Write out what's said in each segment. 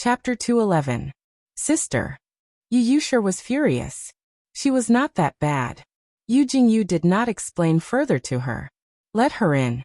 Chapter 211. Sister. Yu Yushir was furious. She was not that bad. Yu Jingyu did not explain further to her. Let her in.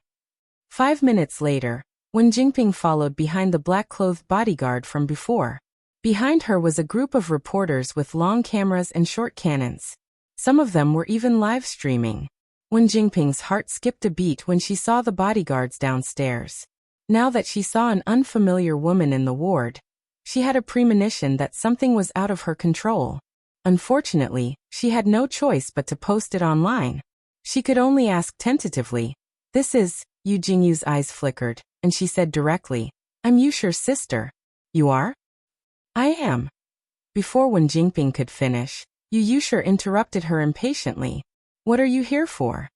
5 minutes later, when Jingping followed behind the black-clothed bodyguard from before. Behind her was a group of reporters with long cameras and short cannons. Some of them were even live streaming. When Jingping's heart skipped a beat when she saw the bodyguards downstairs. Now that she saw an unfamiliar woman in the ward, she had a premonition that something was out of her control. Unfortunately, she had no choice but to post it online. She could only ask tentatively, "This is..." Yu Jingyu's eyes flickered, and she said directly, "I'm Yushir's sister." "You are?" "I am." Before Wen Jingping could finish, Yu Yushir interrupted her impatiently. "What are you here for?"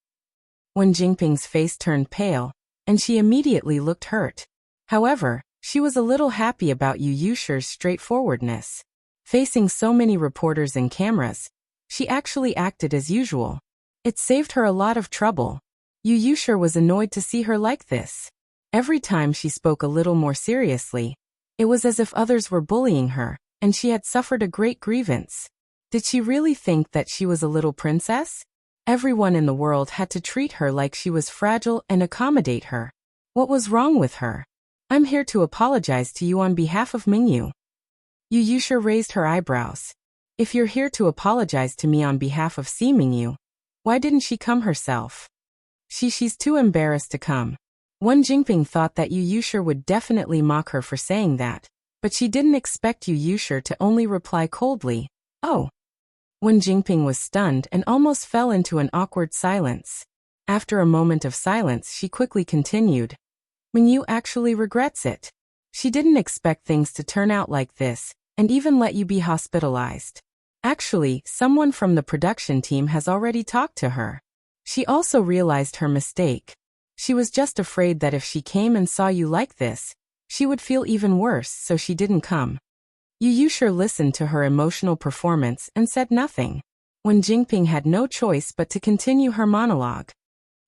Wen Jingping's face turned pale, and she immediately looked hurt. However, she was a little happy about Yu Yushir's straightforwardness. Facing so many reporters and cameras, she actually acted as usual. It saved her a lot of trouble. Yu Yushir was annoyed to see her like this. Every time she spoke a little more seriously, it was as if others were bullying her, and she had suffered a great grievance. Did she really think that she was a little princess? Everyone in the world had to treat her like she was fragile and accommodate her. What was wrong with her? "I'm here to apologize to you on behalf of Mingyu." Yu Yushir raised her eyebrows. "If you're here to apologize to me on behalf of Si Mingyu, why didn't she come herself?" She's too embarrassed to come." Wen Jingping thought that Yu Yushir would definitely mock her for saying that, but she didn't expect Yu Yushir to only reply coldly, "Oh." Wen Jingping was stunned and almost fell into an awkward silence. After a moment of silence, she quickly continued, "Mingyu actually regrets it. She didn't expect things to turn out like this, and even let you be hospitalized. Actually, someone from the production team has already talked to her. She also realized her mistake. She was just afraid that if she came and saw you like this, she would feel even worse, so she didn't come." Yu Yushir listened to her emotional performance and said nothing. Wen Jingping had no choice but to continue her monologue.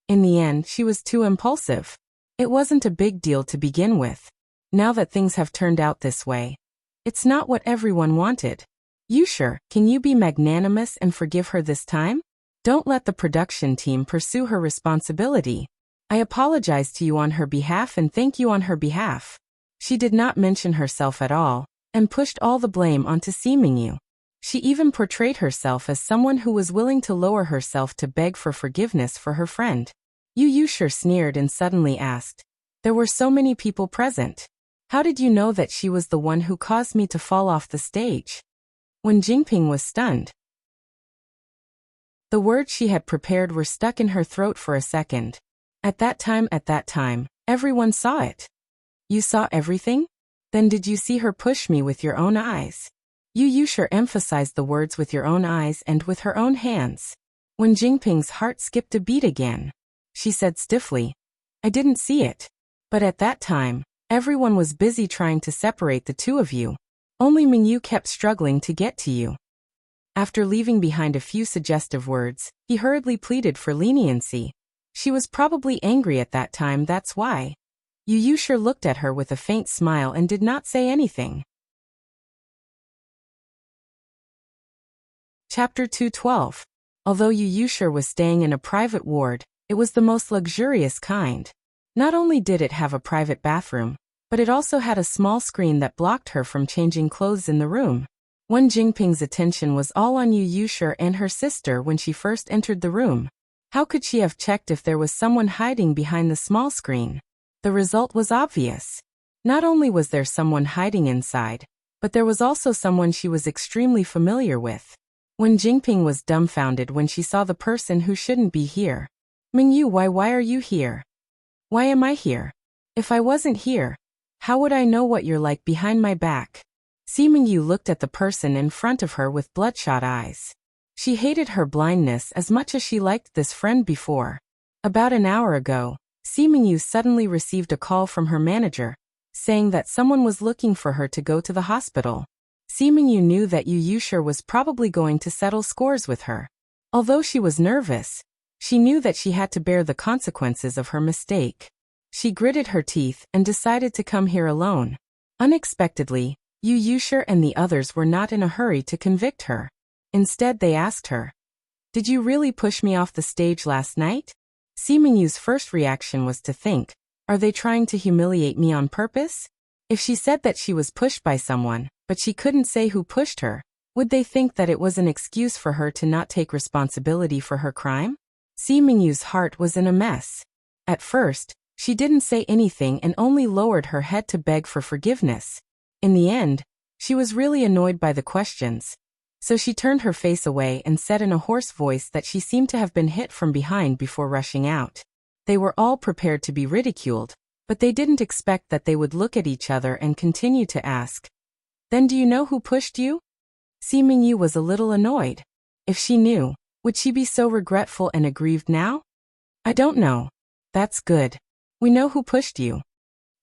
In the end, she was too impulsive. It wasn't a big deal to begin with. Now that things have turned out this way, it's not what everyone wanted. "Yushir, can you be magnanimous and forgive her this time? Don't let the production team pursue her responsibility. I apologize to you on her behalf and thank you on her behalf." She did not mention herself at all, and pushed all the blame onto Si Mingyu. She even portrayed herself as someone who was willing to lower herself to beg for forgiveness for her friend. Yu Yushir sneered and suddenly asked, "There were so many people present. How did you know that she was the one who caused me to fall off the stage?" Wen Jingping was stunned. The words she had prepared were stuck in her throat for a second. At that time, everyone saw it." "You saw everything? Then did you see her push me with your own eyes?" Yu Yushir emphasized the words "with your own eyes" and "with her own hands." Wen Jingping's heart skipped a beat again. She said stiffly, "I didn't see it. But at that time, everyone was busy trying to separate the two of you. Only Mingyu kept struggling to get to you." After leaving behind a few suggestive words, he hurriedly pleaded for leniency. She was probably angry at that time, that's why. Yu Yushir looked at her with a faint smile and did not say anything. Chapter 212. Although Yu Yushir was staying in a private ward, it was the most luxurious kind. Not only did it have a private bathroom, but it also had a small screen that blocked her from changing clothes in the room. Wen Jingping's attention was all on Yu Yushir and her sister when she first entered the room. How could she have checked if there was someone hiding behind the small screen? The result was obvious. Not only was there someone hiding inside, but there was also someone she was extremely familiar with. Wen Jingping was dumbfounded when she saw the person who shouldn't be here. "Mingyu, why are you here? Why am I here? If I wasn't here, how would I know what you're like behind my back?" Si Mingyu looked at the person in front of her with bloodshot eyes. She hated her blindness as much as she liked this friend before. About an hour ago, Si Mingyu suddenly received a call from her manager, saying that someone was looking for her to go to the hospital. Si Mingyu knew that Yu Yushir was probably going to settle scores with her. Although she was nervous, she knew that she had to bear the consequences of her mistake. She gritted her teeth and decided to come here alone. Unexpectedly, Yu Yusher and the others were not in a hurry to convict her. Instead they asked her, "Did you really push me off the stage last night?" Simingyu's first reaction was to think, "Are they trying to humiliate me on purpose?" If she said that she was pushed by someone, but she couldn't say who pushed her, would they think that it was an excuse for her to not take responsibility for her crime? Simingyu's heart was in a mess. At first, she didn't say anything and only lowered her head to beg for forgiveness. In the end, she was really annoyed by the questions. So she turned her face away and said in a hoarse voice that she seemed to have been hit from behind before rushing out. They were all prepared to be ridiculed, but they didn't expect that they would look at each other and continue to ask, "Then do you know who pushed you?" Simingyu was a little annoyed. If she knew, would she be so regretful and aggrieved now? "I don't know." "That's good. We know who pushed you."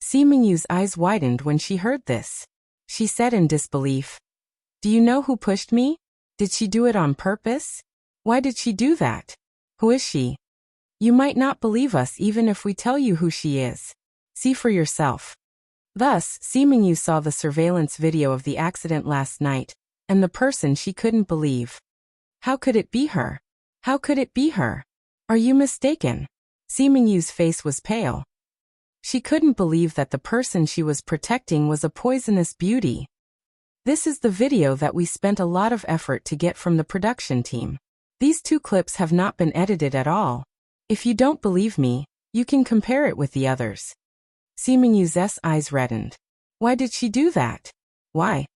Simingyu's eyes widened when she heard this. She said in disbelief, "Do you know who pushed me? Did she do it on purpose? Why did she do that? Who is she?" "You might not believe us even if we tell you who she is. See for yourself." Thus, Simingyu saw the surveillance video of the accident last night, and the person she couldn't believe. How could it be her? How could it be her? Are you mistaken? Simingyu's face was pale. She couldn't believe that the person she was protecting was a poisonous beauty. This is the video that we spent a lot of effort to get from the production team. These 2 clips have not been edited at all. If you don't believe me, you can compare it with the others. Simingyu's eyes reddened. Why did she do that? Why?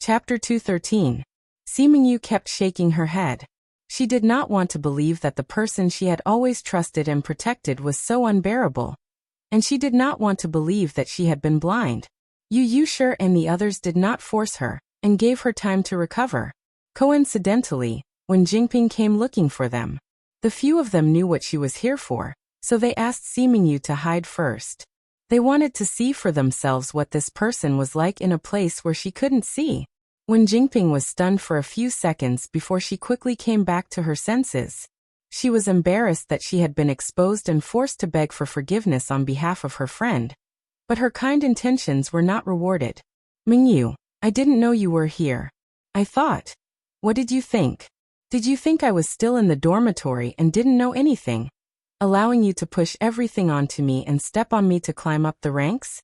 Chapter 213. Simingyu kept shaking her head. She did not want to believe that the person she had always trusted and protected was so unbearable. And she did not want to believe that she had been blind. Yu Yusher and the others did not force her, and gave her time to recover. Coincidentally, when Jingping came looking for them, the few of them knew what she was here for, so they asked Simingyu to hide first. They wanted to see for themselves what this person was like in a place where she couldn't see. When Jingping was stunned for a few seconds before she quickly came back to her senses. She was embarrassed that she had been exposed and forced to beg for forgiveness on behalf of her friend. But her kind intentions were not rewarded. "Mingyu, I didn't know you were here. I thought. What did you think? Did you think I was still in the dormitory and didn't know anything? Allowing you to push everything onto me and step on me to climb up the ranks?"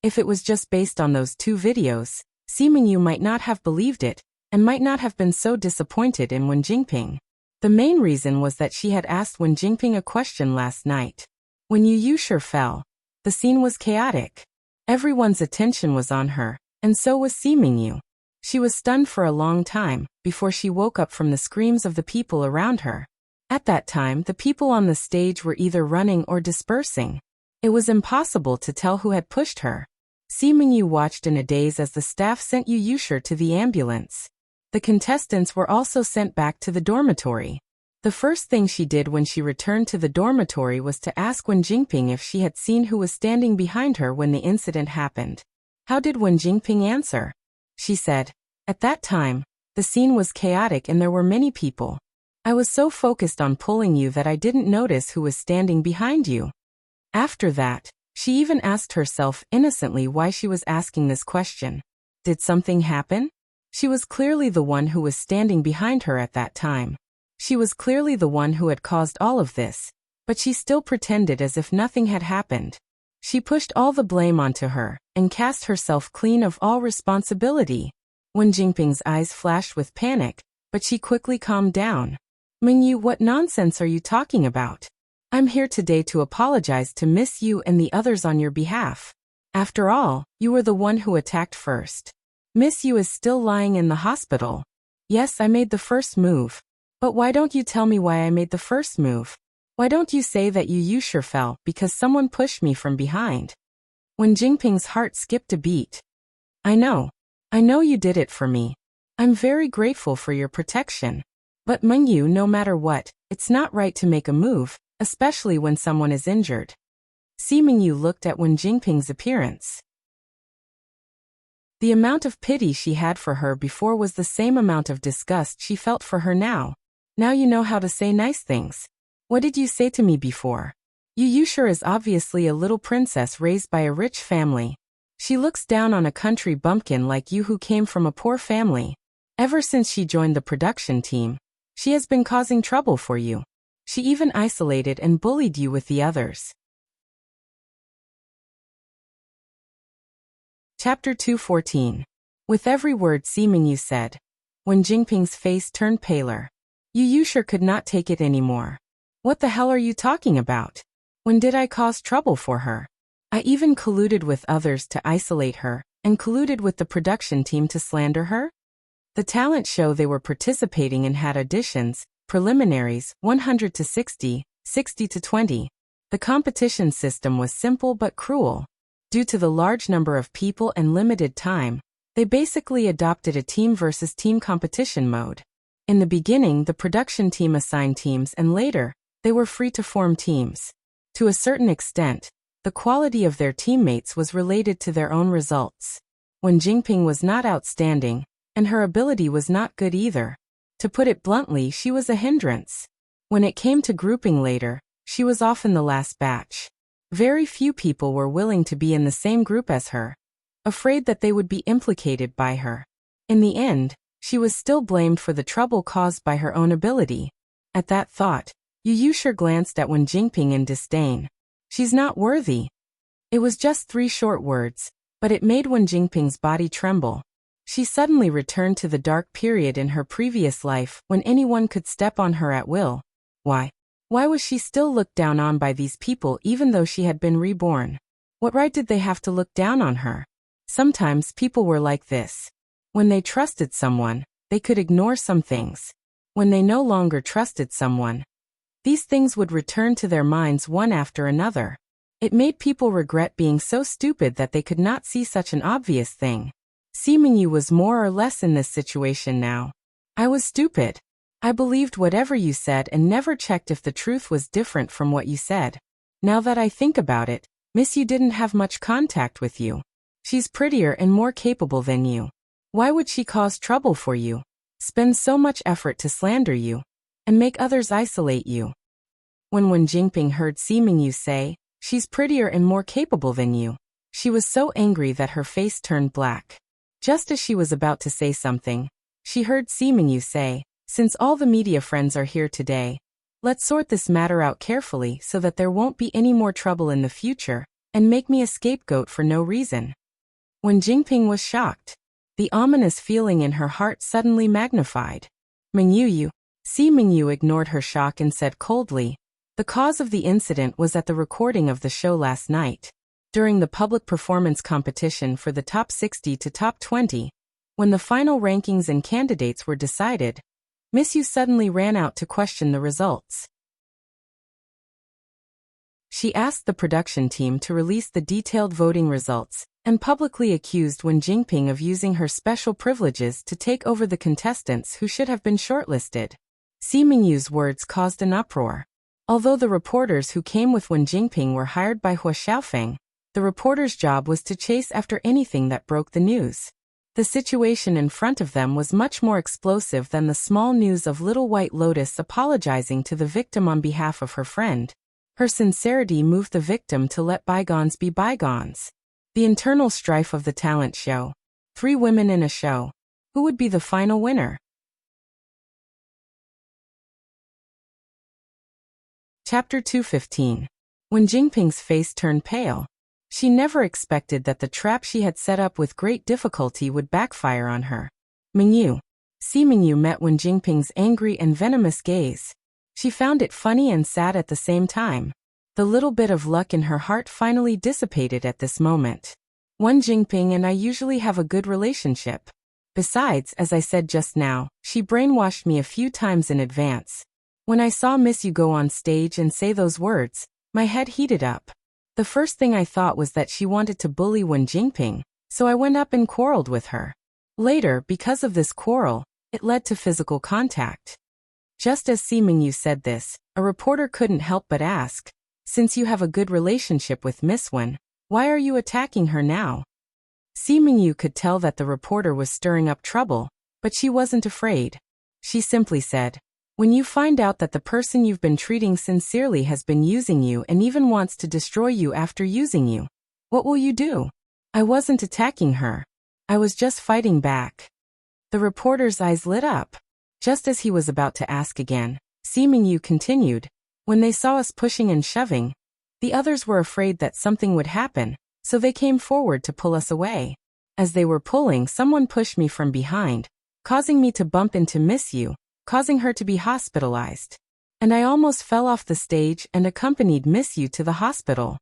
If it was just based on those 2 videos, Simingyu might not have believed it, and might not have been so disappointed in Wen Jingping. The main reason was that she had asked Wen Jingping a question last night. When Yu Yusher fell, the scene was chaotic. Everyone's attention was on her, and so was Simingyu. She was stunned for a long time, before she woke up from the screams of the people around her. At that time, the people on the stage were either running or dispersing. It was impossible to tell who had pushed her. Simingyu watched in a daze as the staff sent Yu Yusher to the ambulance. The contestants were also sent back to the dormitory. The first thing she did when she returned to the dormitory was to ask Wen Jingping if she had seen who was standing behind her when the incident happened. How did Wen Jingping answer? She said, "At that time, the scene was chaotic and there were many people. I was so focused on pulling you that I didn't notice who was standing behind you." After that, she even asked herself innocently why she was asking this question. Did something happen? She was clearly the one who was standing behind her at that time. She was clearly the one who had caused all of this, but she still pretended as if nothing had happened. She pushed all the blame onto her, and cast herself clean of all responsibility. Wen Jingping's eyes flashed with panic, but she quickly calmed down. "Mingyu, what nonsense are you talking about? I'm here today to apologize to Miss Yu and the others on your behalf. After all, you were the one who attacked first. Miss Yu is still lying in the hospital. Yes, I made the first move. But why don't you tell me why I made the first move? Why don't you say that Yu Yusher fell because someone pushed me from behind?" Wen Jingping's heart skipped a beat. I know you did it for me. I'm very grateful for your protection. But Mingyu, no matter what, it's not right to make a move, especially when someone is injured." Simingyu looked at Wen Jingping's appearance. The amount of pity she had for her before was the same amount of disgust she felt for her now. "Now you know how to say nice things. What did you say to me before?" Yu Yushur is obviously a little princess raised by a rich family. She looks down on a country bumpkin like you who came from a poor family. Ever since she joined the production team, she has been causing trouble for you. She even isolated and bullied you with the others. Chapter 214. With every word Simingyu said, when Jingping's face turned paler, Yu Yushur could not take it anymore. What the hell are you talking about? When did I cause trouble for her? I even colluded with others to isolate her, and colluded with the production team to slander her? The talent show they were participating in had auditions, preliminaries, 100 to 60, 60 to 20. The competition system was simple but cruel. Due to the large number of people and limited time, they basically adopted a team versus team competition mode. In the beginning, the production team assigned teams, and later, they were free to form teams. To a certain extent, the quality of their teammates was related to their own results. When Jingping was not outstanding, and her ability was not good either. To put it bluntly, she was a hindrance. When it came to grouping later, she was often the last batch. Very few people were willing to be in the same group as her, afraid that they would be implicated by her. In the end, she was still blamed for the trouble caused by her own ability. At that thought, Yu Yushur glanced at Wen Jingping in disdain. She's not worthy. It was just 3 short words, but it made Wen Jingping's body tremble. She suddenly returned to the dark period in her previous life when anyone could step on her at will. Why? Why was she still looked down on by these people even though she had been reborn? What right did they have to look down on her? Sometimes people were like this. When they trusted someone, they could ignore some things. When they no longer trusted someone, these things would return to their minds one after another. It made people regret being so stupid that they could not see such an obvious thing. Simingyu was more or less in this situation now. I was stupid. I believed whatever you said and never checked if the truth was different from what you said. Now that I think about it, Miss Yu didn't have much contact with you. She's prettier and more capable than you. Why would she cause trouble for you? Spend so much effort to slander you, and make others isolate you. When Wen Jingping heard Simingyu say, she's prettier and more capable than you, she was so angry that her face turned black. Just as she was about to say something, she heard Simingyu say, since all the media friends are here today, let's sort this matter out carefully so that there won't be any more trouble in the future, and make me a scapegoat for no reason. Wen Jingping was shocked. The ominous feeling in her heart suddenly magnified. Mingyu. Simingyu ignored her shock and said coldly, the cause of the incident was at the recording of the show last night. During the public performance competition for the top 60 to top 20, when the final rankings and candidates were decided, Miss Yu suddenly ran out to question the results. She asked the production team to release the detailed voting results, and publicly accused Wen Jingping of using her special privileges to take over the contestants who should have been shortlisted. Simingyu's words caused an uproar. Although the reporters who came with Wen Jingping were hired by Hua Xiaofeng, the reporter's job was to chase after anything that broke the news. The situation in front of them was much more explosive than the small news of Little White Lotus apologizing to the victim on behalf of her friend. Her sincerity moved the victim to let bygones be bygones. The internal strife of the talent show. 3 women in a show. Who would be the final winner? Chapter 215. When Jingping's face turned pale. She never expected that the trap she had set up with great difficulty would backfire on her. Mingyu. Simingyu met Wen Jingping's angry and venomous gaze. She found it funny and sad at the same time. The little bit of luck in her heart finally dissipated at this moment. Wen Jingping and I usually have a good relationship. Besides, as I said just now, she brainwashed me a few times in advance. When I saw Miss Yu go on stage and say those words, my head heated up. The first thing I thought was that she wanted to bully Wen Jingping, so I went up and quarreled with her. Later, because of this quarrel, it led to physical contact. Just as Simingyu said this, a reporter couldn't help but ask, since you have a good relationship with Miss Wen, why are you attacking her now? Simingyu could tell that the reporter was stirring up trouble, but she wasn't afraid. She simply said, When you find out that the person you've been treating sincerely has been using you and even wants to destroy you after using you, what will you do? I wasn't attacking her. I was just fighting back. The reporter's eyes lit up. Just as he was about to ask again, Yu continued, when they saw us pushing and shoving, the others were afraid that something would happen, so they came forward to pull us away. As they were pulling, someone pushed me from behind, causing me to bump into Yu, causing her to be hospitalized. And I almost fell off the stage and accompanied Yu to the hospital.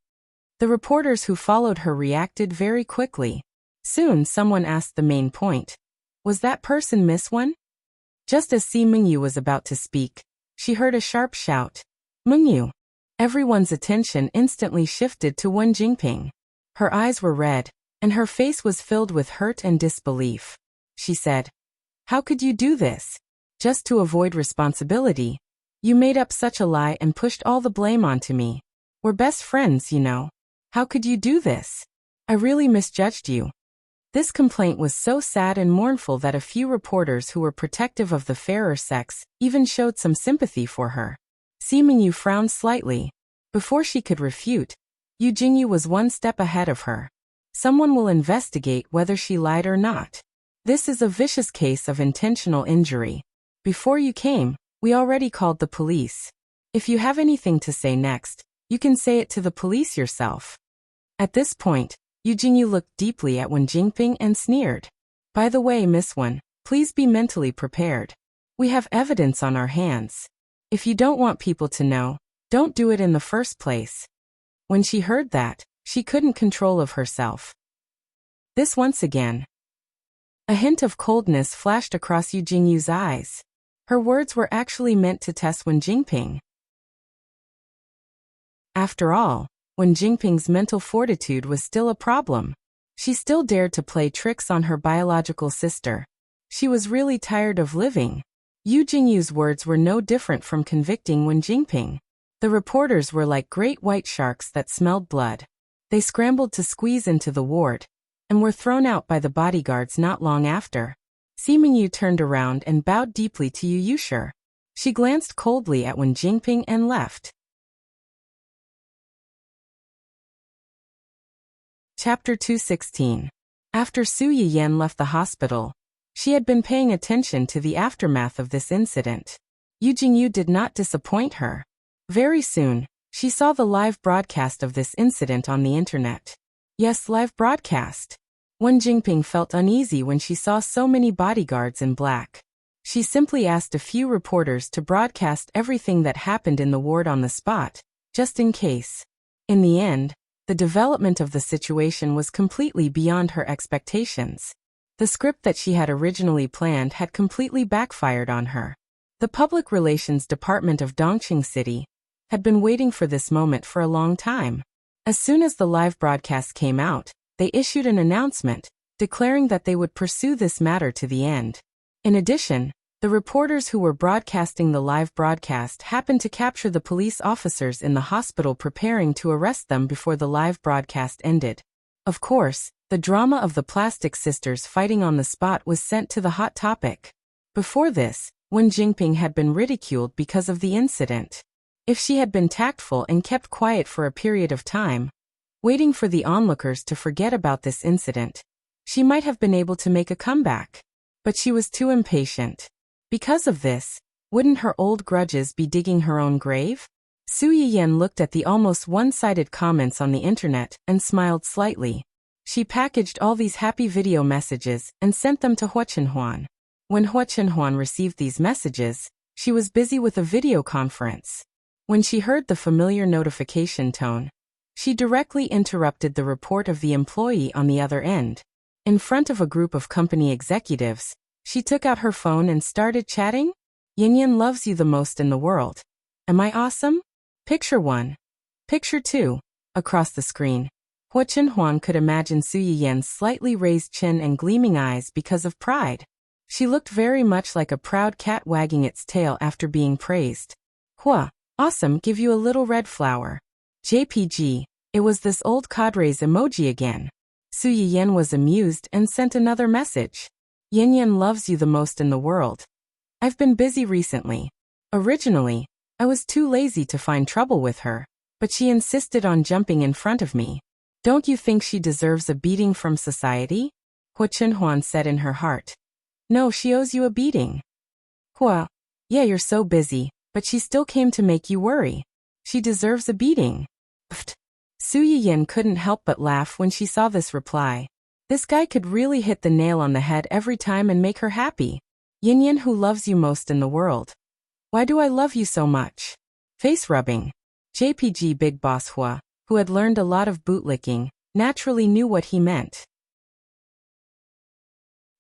The reporters who followed her reacted very quickly. Soon someone asked the main point. Was that person Miss One? Just as Yu was about to speak, she heard a sharp shout. Mengyu. Everyone's attention instantly shifted to Wen Jingping. Her eyes were red, and her face was filled with hurt and disbelief. She said, "How could you do this? Just to avoid responsibility. You made up such a lie and pushed all the blame onto me. We're best friends, you know. How could you do this? I really misjudged you." This complaint was so sad and mournful that a few reporters who were protective of the fairer sex even showed some sympathy for her. Yu frowned slightly. Before she could refute, Yu Jingyu was one step ahead of her. Someone will investigate whether she lied or not. This is a vicious case of intentional injury. Before you came, we already called the police. If you have anything to say next, you can say it to the police yourself. At this point, Yu Jingyu looked deeply at Wen Jingping and sneered. By the way, Miss Wen, please be mentally prepared. We have evidence on our hands. If you don't want people to know, don't do it in the first place. When she heard that, she couldn't control of herself. This once again. A hint of coldness flashed across Yu Jingyu's eyes. Her words were actually meant to test Wen Jingping. After all, Wen Jingping's mental fortitude was still a problem. She still dared to play tricks on her biological sister. She was really tired of living. Yu Jingyu's words were no different from convicting Wen Jingping. The reporters were like great white sharks that smelled blood. They scrambled to squeeze into the ward, and were thrown out by the bodyguards not long after. Yu turned around and bowed deeply to Yu Yushi. She glanced coldly at Wen Jingping and left. Chapter 216. After Su Yiyan left the hospital, she had been paying attention to the aftermath of this incident. Yu Jingyu did not disappoint her. Very soon, she saw the live broadcast of this incident on the internet. Yes, live broadcast. Wen Jingping felt uneasy when she saw so many bodyguards in black. She simply asked a few reporters to broadcast everything that happened in the ward on the spot, just in case. In the end, the development of the situation was completely beyond her expectations. The script that she had originally planned had completely backfired on her. The Public Relations Department of Dongqing City had been waiting for this moment for a long time. As soon as the live broadcast came out, they issued an announcement, declaring that they would pursue this matter to the end. In addition, the reporters who were broadcasting the live broadcast happened to capture the police officers in the hospital preparing to arrest them before the live broadcast ended. Of course, the drama of the Plastic Sisters fighting on the spot was sent to the hot topic. Before this, Wen Jingping had been ridiculed because of the incident. If she had been tactful and kept quiet for a period of time, waiting for the onlookers to forget about this incident, she might have been able to make a comeback. But she was too impatient. Because of this, wouldn't her old grudges be digging her own grave? Su Yiyan looked at the almost one-sided comments on the internet and smiled slightly. She packaged all these happy video messages and sent them to Hua Chenhuan. When Hua Chenhuan received these messages, she was busy with a video conference. When she heard the familiar notification tone, she directly interrupted the report of the employee on the other end. In front of a group of company executives, she took out her phone and started chatting. "Yin loves you the most in the world. Am I awesome? Picture 1. Picture 2. Across the screen, Hua Chenhuan could imagine Su Yiyan's slightly raised chin and gleaming eyes because of pride. She looked very much like a proud cat wagging its tail after being praised. "Hua, awesome, give you a little red flower." JPG, it was this old cadre's emoji again. Su Yiyan was amused and sent another message. "Yin loves you the most in the world. I've been busy recently. Originally, I was too lazy to find trouble with her, but she insisted on jumping in front of me. Don't you think she deserves a beating from society? Hua Chunhuan said in her heart. No, she owes you a beating. Hua, yeah, you're so busy, but she still came to make you worry. She deserves a beating. Pfft. Su Yiyin couldn't help but laugh when she saw this reply. This guy could really hit the nail on the head every time and make her happy. Yin, who loves you most in the world? Why do I love you so much? Face rubbing. JPG Big Boss Hua, who had learned a lot of bootlicking, naturally knew what he meant.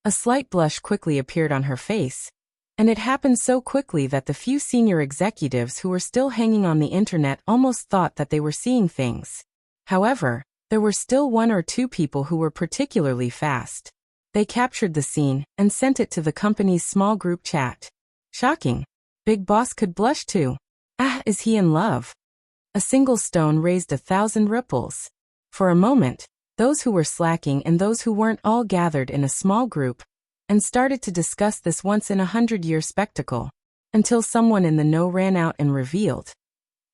A slight blush quickly appeared on her face, and it happened so quickly that the few senior executives who were still hanging on the internet almost thought that they were seeing things. However, there were still one or two people who were particularly fast. They captured the scene and sent it to the company's small group chat. Shocking. Big Boss could blush too. Ah, is he in love? A single stone raised 1,000 ripples. For a moment, those who were slacking and those who weren't all gathered in a small group and started to discuss this once-in-a-100-year spectacle, until someone in the know ran out and revealed.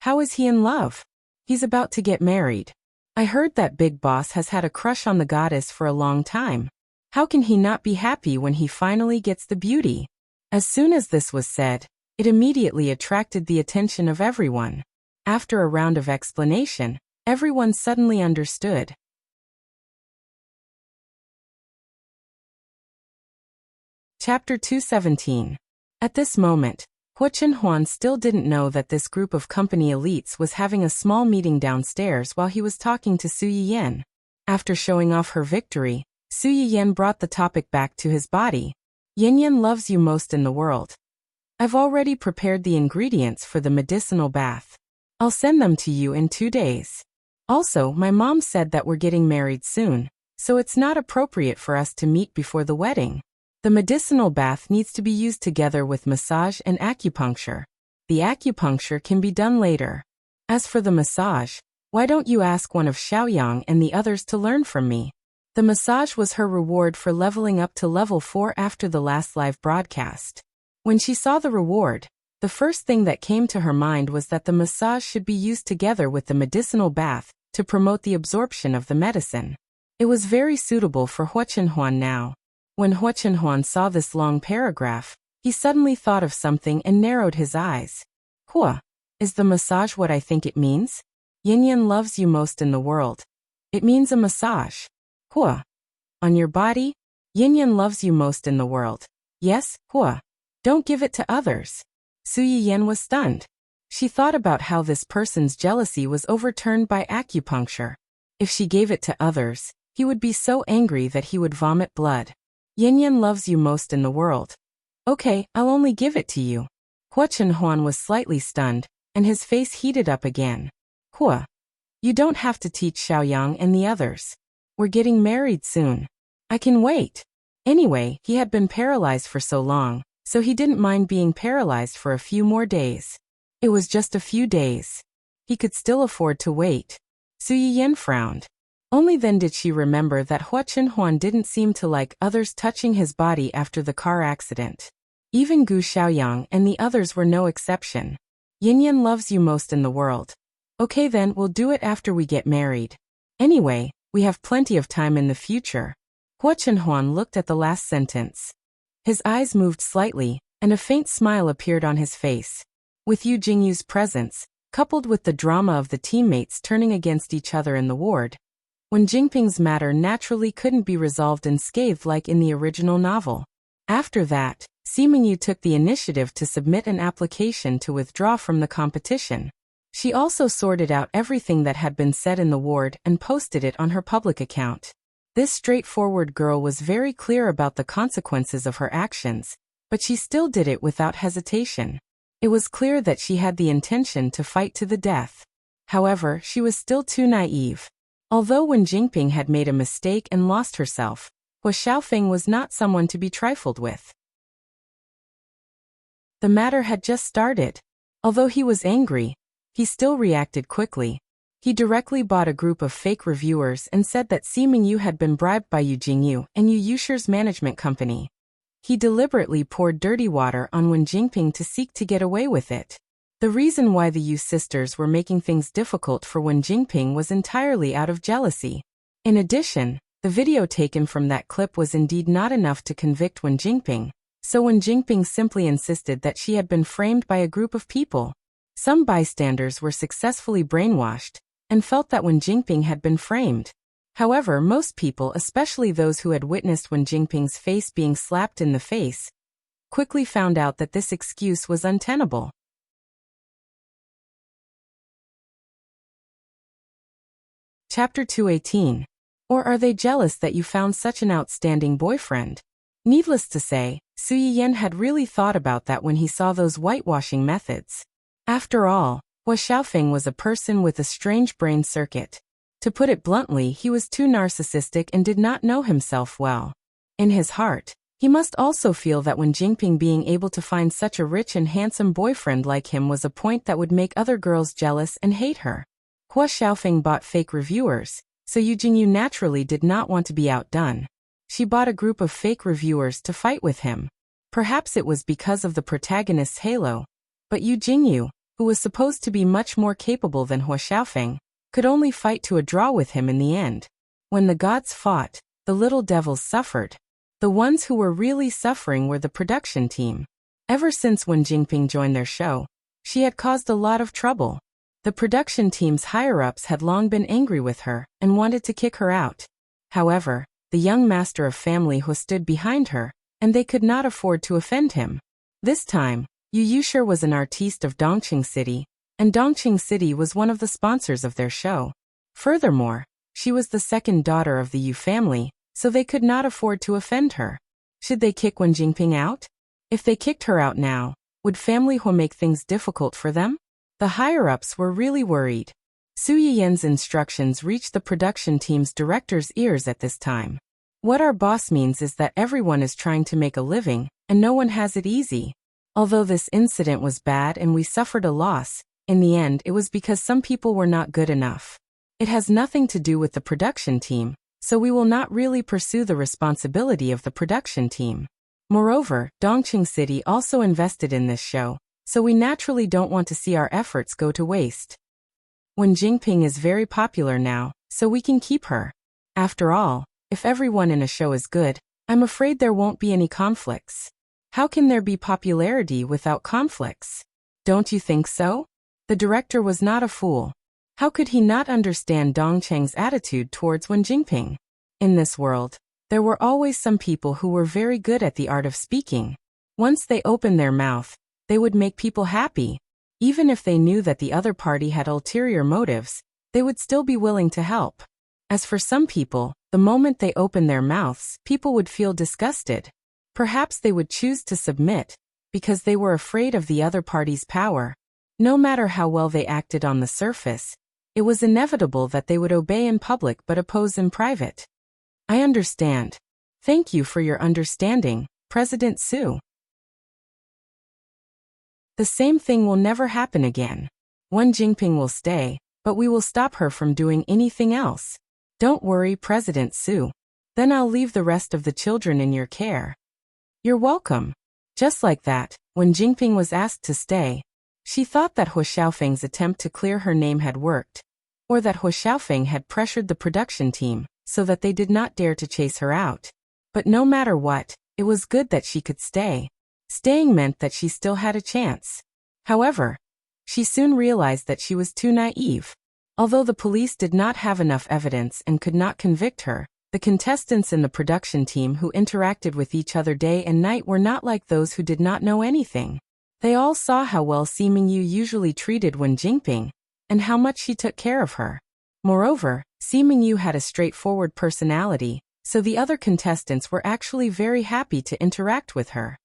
How is he in love? He's about to get married. I heard that Big Boss has had a crush on the goddess for a long time. How can he not be happy when he finally gets the beauty? As soon as this was said, it immediately attracted the attention of everyone. After a round of explanation, everyone suddenly understood. Chapter 217. At this moment, Hua Chunhuan still didn't know that this group of company elites was having a small meeting downstairs while he was talking to Su Yiyan. After showing off her victory, Su Yiyan brought the topic back to his body. Yin loves you most in the world. I've already prepared the ingredients for the medicinal bath. I'll send them to you in 2 days. Also, my mom said that we're getting married soon, so it's not appropriate for us to meet before the wedding. The medicinal bath needs to be used together with massage and acupuncture. The acupuncture can be done later. As for the massage, why don't you ask one of Xiaoyang and the others to learn from me? The massage was her reward for leveling up to level 4 after the last live broadcast. When she saw the reward, the first thing that came to her mind was that the massage should be used together with the medicinal bath to promote the absorption of the medicine. It was very suitable for Hua Chunhuan now. When Hua Chunhuan saw this long paragraph, he suddenly thought of something and narrowed his eyes. Hua, is the massage what I think it means? Yin loves you most in the world. It means a massage. Hua. On your body? Yin loves you most in the world. Yes, Hua. Don't give it to others. Su Yiyan was stunned. She thought about how this person's jealousy was overturned by acupuncture. If she gave it to others, he would be so angry that he would vomit blood. Yin loves you most in the world. Okay, I'll only give it to you. Hua Chunhuan was slightly stunned, and his face heated up again. Hua, you don't have to teach Xiaoyang and the others. We're getting married soon. I can wait. Anyway, he had been paralyzed for so long, so he didn't mind being paralyzed for a few more days. It was just a few days. He could still afford to wait. Su Yiyan frowned. Only then did she remember that Hua Chunhuan didn't seem to like others touching his body after the car accident. Even Gu Xiaoyang and the others were no exception. Yin loves you most in the world. Okay then, we'll do it after we get married. Anyway, we have plenty of time in the future. Hua Chunhuan looked at the last sentence. His eyes moved slightly, and a faint smile appeared on his face. With Yu Jingyu's presence, coupled with the drama of the teammates turning against each other in the ward, when Jingping's matter naturally couldn't be resolved unscathed like in the original novel. After that, Sima Yu took the initiative to submit an application to withdraw from the competition. She also sorted out everything that had been said in the ward and posted it on her public account. This straightforward girl was very clear about the consequences of her actions, but she still did it without hesitation. It was clear that she had the intention to fight to the death. However, she was still too naive. Although when Jingping had made a mistake and lost herself, Hua Xiaofeng was not someone to be trifled with. The matter had just started. Although he was angry, he still reacted quickly. He directly bought a group of fake reviewers and said that Sima Yu had been bribed by Yu Jingyu and Yu Yusher's management company. He deliberately poured dirty water on Wen Jingping to seek to get away with it. The reason why the Yu sisters were making things difficult for Wen Jingping was entirely out of jealousy. In addition, the video taken from that clip was indeed not enough to convict Wen Jingping, so Wen Jingping simply insisted that she had been framed by a group of people. Some bystanders were successfully brainwashed and felt that Wen Jingping had been framed. However, most people, especially those who had witnessed Wen Jingping's face being slapped in the face, quickly found out that this excuse was untenable. Chapter 218. Or are they jealous that you found such an outstanding boyfriend? Needless to say, Su Yiyan had really thought about that when he saw those whitewashing methods. After all, Hua Xiaofeng was a person with a strange brain circuit. To put it bluntly, he was too narcissistic and did not know himself well. In his heart, he must also feel that Wen Jingping being able to find such a rich and handsome boyfriend like him was a point that would make other girls jealous and hate her. Hua Xiaofeng bought fake reviewers, so Yu Jingyu naturally did not want to be outdone. She bought a group of fake reviewers to fight with him. Perhaps it was because of the protagonist's halo, but Yu Jingyu, who was supposed to be much more capable than Hua Xiaofeng, could only fight to a draw with him in the end. When the gods fought, the little devils suffered. The ones who were really suffering were the production team. Ever since Wen Jingping joined their show, she had caused a lot of trouble. The production team's higher-ups had long been angry with her and wanted to kick her out. However, the young master of family who stood behind her, and they could not afford to offend him. This time, Yu Yushir was an artiste of Dongqing City, and Dongqing City was one of the sponsors of their show. Furthermore, she was the second daughter of the Yu family, so they could not afford to offend her. Should they kick Wen Jingping out? If they kicked her out now, would family Hua make things difficult for them? The higher-ups were really worried. Su Yiyan's instructions reached the production team's director's ears at this time. What our boss means is that everyone is trying to make a living, and no one has it easy. Although this incident was bad and we suffered a loss, in the end it was because some people were not good enough. It has nothing to do with the production team, so we will not really pursue the responsibility of the production team. Moreover, Dongqing City also invested in this show, so we naturally don't want to see our efforts go to waste. Wen Jingping is very popular now, so we can keep her. After all, if everyone in a show is good, I'm afraid there won't be any conflicts. How can there be popularity without conflicts? Don't you think so? The director was not a fool. How could he not understand Dong Cheng's attitude towards Wen Jingping? In this world, there were always some people who were very good at the art of speaking. Once they opened their mouth, they would make people happy. Even if they knew that the other party had ulterior motives, they would still be willing to help. As for some people, the moment they opened their mouths, people would feel disgusted. Perhaps they would choose to submit, because they were afraid of the other party's power. No matter how well they acted on the surface, it was inevitable that they would obey in public but oppose in private. I understand. Thank you for your understanding, President Su. The same thing will never happen again. Wen Jingping will stay, but we will stop her from doing anything else. Don't worry, President Su. Then I'll leave the rest of the children in your care. You're welcome. Just like that, when Jingping was asked to stay, she thought that Hua Xiaofeng's attempt to clear her name had worked, or that Hua Xiaofeng had pressured the production team so that they did not dare to chase her out. But no matter what, it was good that she could stay. Staying meant that she still had a chance. However, she soon realized that she was too naive. Although the police did not have enough evidence and could not convict her, the contestants in the production team who interacted with each other day and night were not like those who did not know anything. They all saw how well Sima Yu usually treated Wen Jingping, and how much she took care of her. Moreover, Sima Yu had a straightforward personality, so the other contestants were actually very happy to interact with her.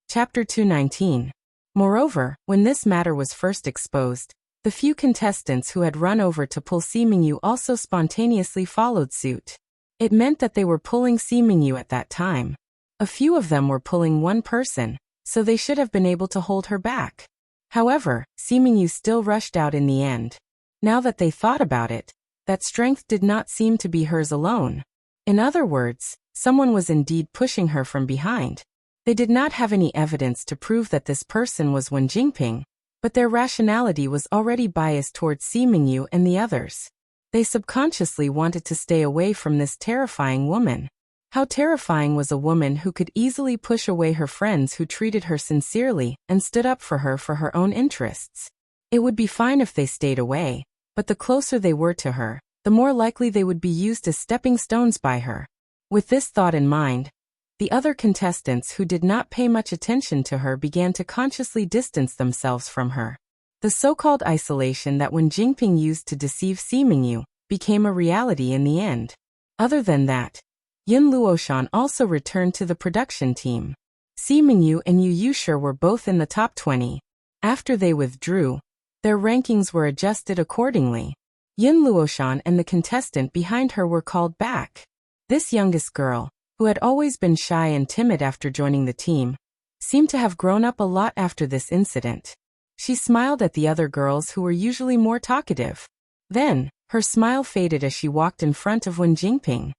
Chapter 219. Moreover, when this matter was first exposed, the few contestants who had run over to pull Sima Yu also spontaneously followed suit. It meant that they were pulling Sima Yu at that time. A few of them were pulling one person, so they should have been able to hold her back. However, Sima Yu still rushed out in the end. Now that they thought about it, that strength did not seem to be hers alone. In other words, someone was indeed pushing her from behind. They did not have any evidence to prove that this person was Wen Jingping, but their rationality was already biased towards Sima Yu and the others. They subconsciously wanted to stay away from this terrifying woman. How terrifying was a woman who could easily push away her friends who treated her sincerely and stood up for her own interests. It would be fine if they stayed away, but the closer they were to her, the more likely they would be used as stepping stones by her. With this thought in mind, the other contestants who did not pay much attention to her began to consciously distance themselves from her. The so-called isolation that Wen Jingping used to deceive Sima Yu became a reality in the end. Other than that, Yin Luoshan also returned to the production team. Sima Yu and Yu Yushi were both in the top 20. After they withdrew, their rankings were adjusted accordingly. Yin Luoshan and the contestant behind her were called back. This youngest girl, who had always been shy and timid after joining the team, seemed to have grown up a lot after this incident. She smiled at the other girls who were usually more talkative. Then, her smile faded as she walked in front of Wen Jingping.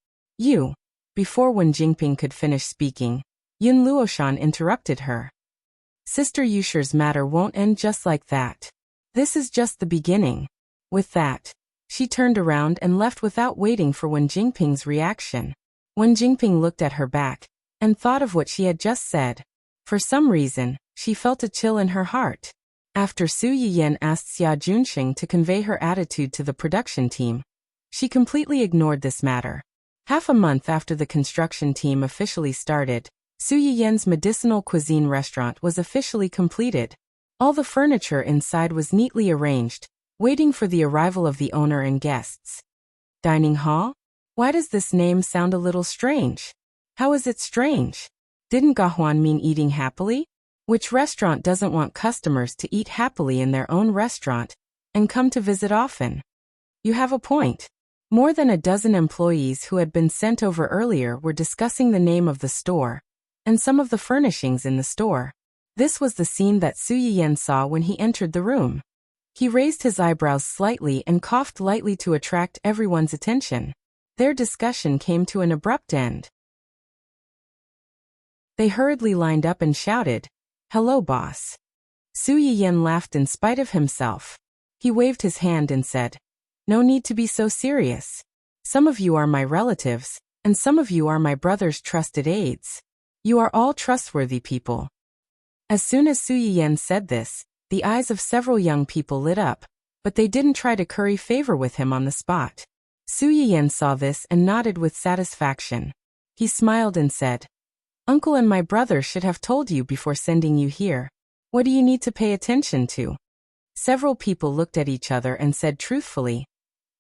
Before Wen Jingping could finish speaking, Yin Luoshan interrupted her. Sister Yushi's matter won't end just like that. This is just the beginning. With that, she turned around and left without waiting for Wen Jingping's reaction. Wen Jingping looked at her back and thought of what she had just said. For some reason, she felt a chill in her heart. After Su Yiyan asked Xia Junxing to convey her attitude to the production team, she completely ignored this matter. Half a month after the construction team officially started, Su Yiyan's medicinal cuisine restaurant was officially completed. All the furniture inside was neatly arranged, waiting for the arrival of the owner and guests. Dining hall? Why does this name sound a little strange? How is it strange? Didn't Gahuan mean eating happily? Which restaurant doesn't want customers to eat happily in their own restaurant and come to visit often? You have a point. More than a dozen employees who had been sent over earlier were discussing the name of the store and some of the furnishings in the store. This was the scene that Su Yiyan saw when he entered the room. He raised his eyebrows slightly and coughed lightly to attract everyone's attention. Their discussion came to an abrupt end. They hurriedly lined up and shouted, "Hello, boss." Su Yiyan laughed in spite of himself. He waved his hand and said, "No need to be so serious. Some of you are my relatives, and some of you are my brother's trusted aides. You are all trustworthy people." As soon as Su Yiyan said this, the eyes of several young people lit up, but they didn't try to curry favor with him on the spot. Su Yiyan saw this and nodded with satisfaction. He smiled and said, "Uncle and my brother should have told you before sending you here. What do you need to pay attention to?" Several people looked at each other and said truthfully,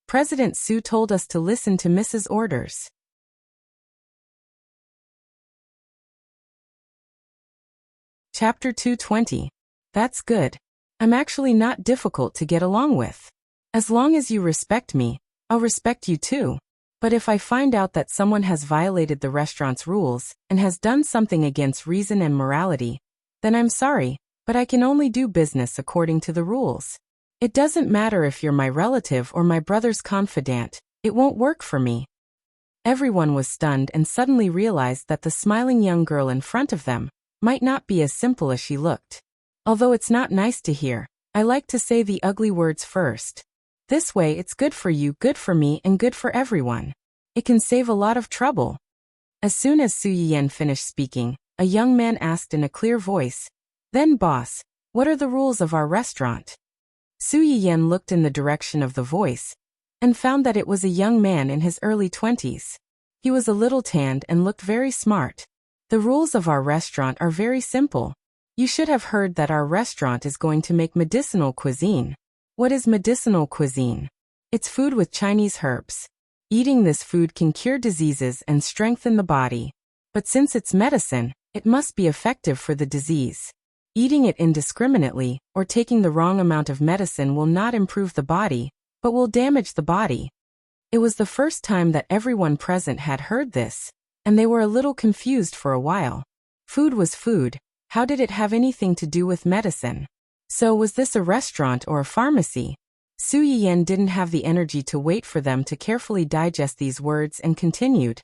"President Su told us to listen to Mrs. Orders." Chapter 220. That's good. I'm actually not difficult to get along with. As long as you respect me, I'll respect you too. But if I find out that someone has violated the restaurant's rules and has done something against reason and morality, then I'm sorry, but I can only do business according to the rules. It doesn't matter if you're my relative or my brother's confidant, it won't work for me. Everyone was stunned and suddenly realized that the smiling young girl in front of them might not be as simple as she looked. Although it's not nice to hear, I like to say the ugly words first. This way it's good for you, good for me, and good for everyone. It can save a lot of trouble. As soon as Su Yiyan finished speaking, a young man asked in a clear voice, "Then boss, what are the rules of our restaurant?" Su Yiyan looked in the direction of the voice and found that it was a young man in his early 20s. He was a little tanned and looked very smart. "The rules of our restaurant are very simple. You should have heard that our restaurant is going to make medicinal cuisine." What is medicinal cuisine? It's food with Chinese herbs. Eating this food can cure diseases and strengthen the body. But since it's medicine, it must be effective for the disease. Eating it indiscriminately or taking the wrong amount of medicine will not improve the body, but will damage the body. It was the first time that everyone present had heard this, and they were a little confused for a while. Food was food. How did it have anything to do with medicine? So was this a restaurant or a pharmacy? Su Yiyan didn't have the energy to wait for them to carefully digest these words and continued.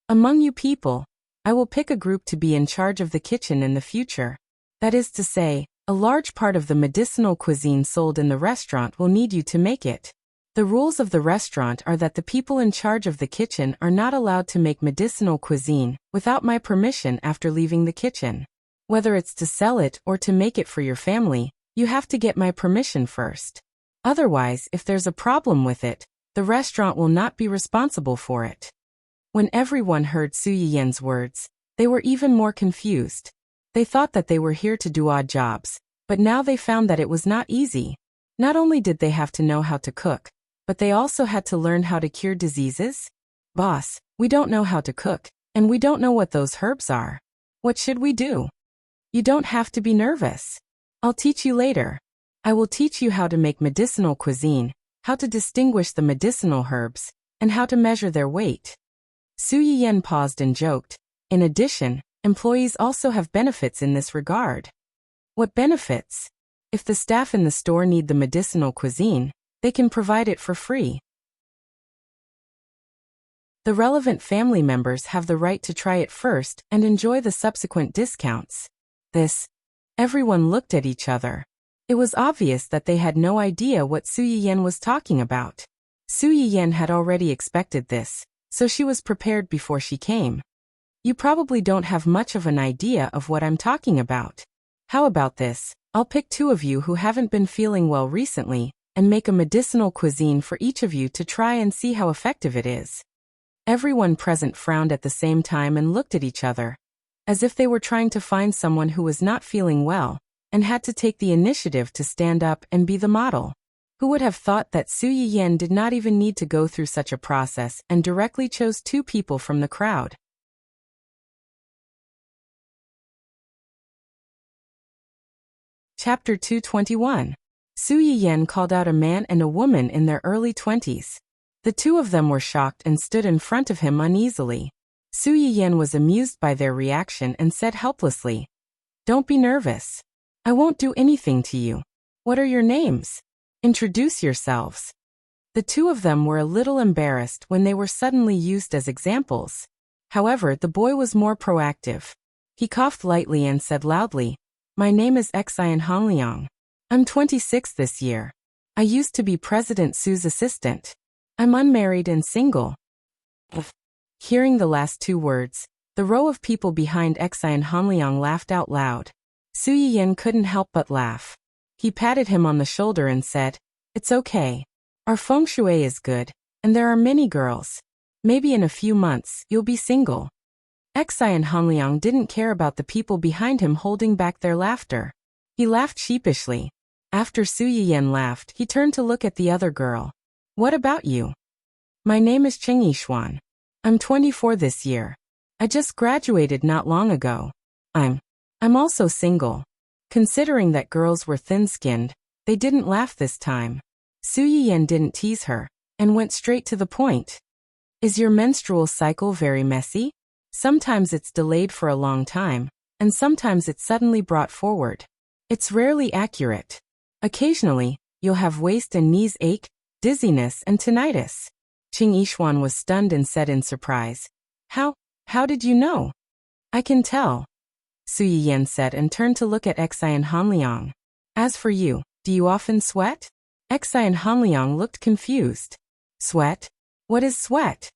Among you people, I will pick a group to be in charge of the kitchen in the future. That is to say, a large part of the medicinal cuisine sold in the restaurant will need you to make it. The rules of the restaurant are that the people in charge of the kitchen are not allowed to make medicinal cuisine without my permission after leaving the kitchen. Whether it's to sell it or to make it for your family, you have to get my permission first. Otherwise, if there's a problem with it, the restaurant will not be responsible for it. When everyone heard Su Yiyan's words, they were even more confused. They thought that they were here to do odd jobs, but now they found that it was not easy. Not only did they have to know how to cook, but they also had to learn how to cure diseases. Boss, we don't know how to cook, and we don't know what those herbs are. What should we do? You don't have to be nervous. I'll teach you later. I will teach you how to make medicinal cuisine, how to distinguish the medicinal herbs, and how to measure their weight. Su Yiyan paused and joked. In addition, employees also have benefits in this regard. What benefits? If the staff in the store need the medicinal cuisine, they can provide it for free. The relevant family members have the right to try it first and enjoy the subsequent discounts. Everyone looked at each other. It was obvious that they had no idea what Su Yiyan was talking about. Su Yiyan had already expected this, so she was prepared before she came. You probably don't have much of an idea of what I'm talking about. How about this? I'll pick 2 of you who haven't been feeling well recently, and make a medicinal cuisine for each of you to try and see how effective it is. Everyone present frowned at the same time and looked at each other, as if they were trying to find someone who was not feeling well, and had to take the initiative to stand up and be the model. Who would have thought that Su Yiyan did not even need to go through such a process and directly chose 2 people from the crowd? Chapter 221. Su Yiyan called out a man and a woman in their early 20s. The 2 of them were shocked and stood in front of him uneasily. Su Yiyan was amused by their reaction and said helplessly, "Don't be nervous. I won't do anything to you. What are your names? Introduce yourselves." The 2 of them were a little embarrassed when they were suddenly used as examples. However, the boy was more proactive. He coughed lightly and said loudly, "My name is Xian Hanliang. I'm 26 this year. I used to be President Su's assistant. I'm unmarried and single." Hearing the last 2 words, the row of people behind Xian Hanliang laughed out loud. Su Yiyan couldn't help but laugh. He patted him on the shoulder and said, "It's okay. Our feng shui is good, and there are many girls. Maybe in a few months, you'll be single." Xian Hanliang didn't care about the people behind him holding back their laughter. He laughed sheepishly. After Su Yiyan laughed, he turned to look at the other girl. "What about you?" "My name is Cheng Yishuan. I'm 24 this year. I just graduated not long ago. I'm also single." Considering that girls were thin-skinned, they didn't laugh this time. Su Yiyan didn't tease her, and went straight to the point. "Is your menstrual cycle very messy? Sometimes it's delayed for a long time, and sometimes it's suddenly brought forward. It's rarely accurate. Occasionally, you'll have waist and knees ache, dizziness and tinnitus." Cheng Yishuan was stunned and said in surprise, How did you know?" "I can tell," Su Yiyan said and turned to look at Xian Hanliang. "As for you, do you often sweat?" Xian Hanliang looked confused. "Sweat? What is sweat?"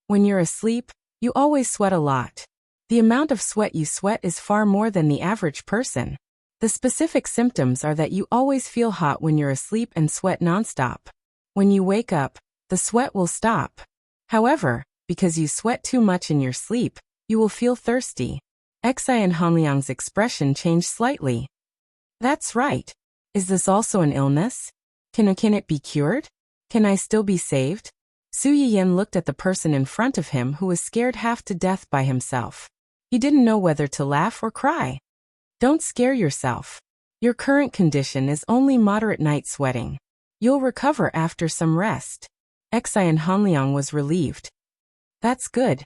"When you're asleep, you always sweat a lot. The amount of sweat you sweat is far more than the average person. The specific symptoms are that you always feel hot when you're asleep and sweat nonstop. When you wake up, the sweat will stop. However, because you sweat too much in your sleep, you will feel thirsty." Xian Hanliang's expression changed slightly. "That's right. Is this also an illness? Can it be cured? Can I still be saved?" Su Yiyan looked at the person in front of him who was scared half to death by himself. He didn't know whether to laugh or cry. "Don't scare yourself. Your current condition is only moderate night sweating. You'll recover after some rest." Xian Hanliang was relieved. That's good.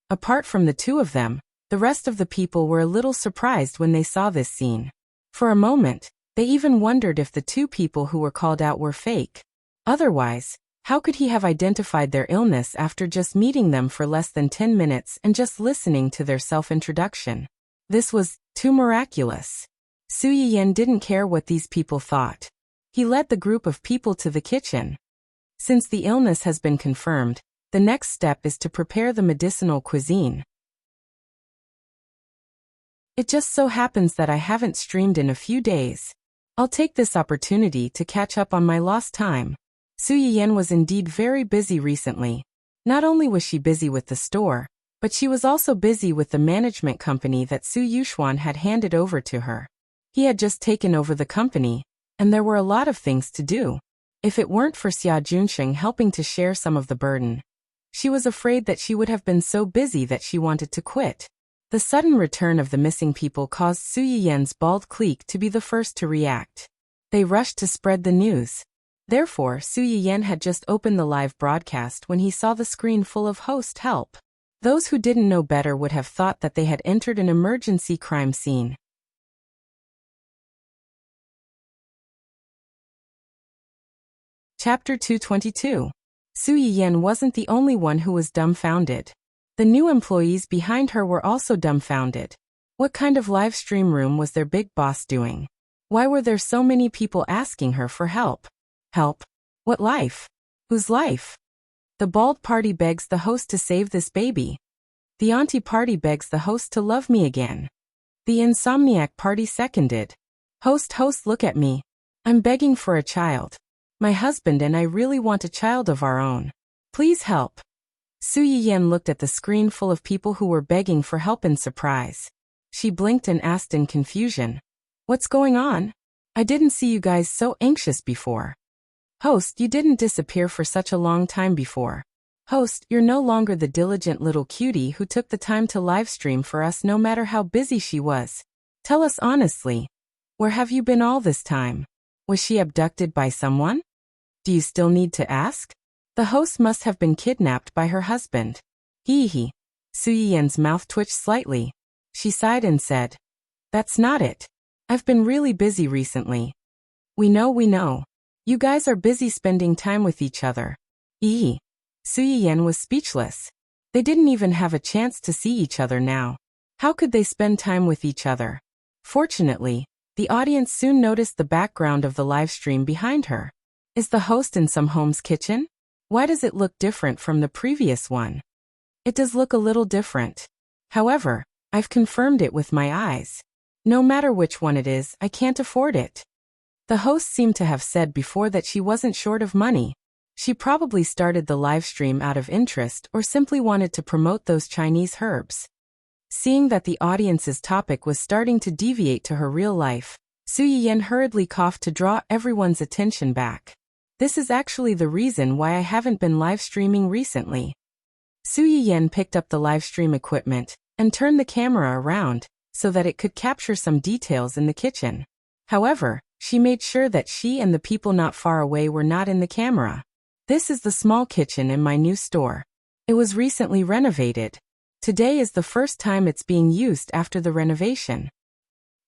Apart from the 2 of them, the rest of the people were a little surprised when they saw this scene. For a moment, They even wondered if the two people who were called out were fake. Otherwise, how could he have identified their illness after just meeting them for less than 10 minutes and just listening to their self-introduction? This was too miraculous. Su Yiyan didn't care what these people thought. He led the group of people to the kitchen. Since the illness has been confirmed, the next step is to prepare the medicinal cuisine. It just so happens that I haven't streamed in a few days. I'll take this opportunity to catch up on my lost time. Su Yiyan was indeed very busy recently. Not only was she busy with the store, but she was also busy with the management company that Su Yuxuan had handed over to her. He had just taken over the company, and there were a lot of things to do. If it weren't for Xia Junsheng helping to share some of the burden, she was afraid that she would have been so busy that she wanted to quit. The sudden return of the missing people caused Su Yiyan's bald clique to be the first to react. They rushed to spread the news. Therefore, Su Yiyan had just opened the live broadcast when he saw the screen full of host help. Those who didn't know better would have thought that they had entered an emergency crime scene. Chapter 222. Su Yiyan wasn't the only one who was dumbfounded. The new employees behind her were also dumbfounded. What kind of live stream room was their big boss doing? Why were there so many people asking her for help? Help? What life? Whose life? The bald party begs the host to save this baby. The auntie party begs the host to love me again. The insomniac party seconded. Host, look at me. I'm begging for a child. My husband and I really want a child of our own. Please help. Su Yiyan looked at the screen full of people who were begging for help in surprise. She blinked and asked in confusion. What's going on? I didn't see you guys so anxious before. Host, you didn't disappear for such a long time before. Host, you're no longer the diligent little cutie who took the time to livestream for us no matter how busy she was. Tell us honestly. Where have you been all this time? Was she abducted by someone? Do you still need to ask? The host must have been kidnapped by her husband. Hee. Su Yiyan's mouth twitched slightly. She sighed and said, That's not it. I've been really busy recently. We know. You guys are busy spending time with each other. Su Yiyan was speechless. They didn't even have a chance to see each other now. How could they spend time with each other? Fortunately, the audience soon noticed the background of the live stream behind her. Is the host in some home's kitchen? Why does it look different from the previous one? It does look a little different. However, I've confirmed it with my eyes. No matter which one it is, I can't afford it. The host seemed to have said before that she wasn't short of money. She probably started the live stream out of interest or simply wanted to promote those Chinese herbs. Seeing that the audience's topic was starting to deviate to her real life, Su Yiyan hurriedly coughed to draw everyone's attention back. This is actually the reason why I haven't been live streaming recently. Su Yiyan picked up the live stream equipment and turned the camera around so that it could capture some details in the kitchen. However, she made sure that she and the people not far away were not in the camera. This is the small kitchen in my new store. It was recently renovated. Today is the first time it's being used after the renovation.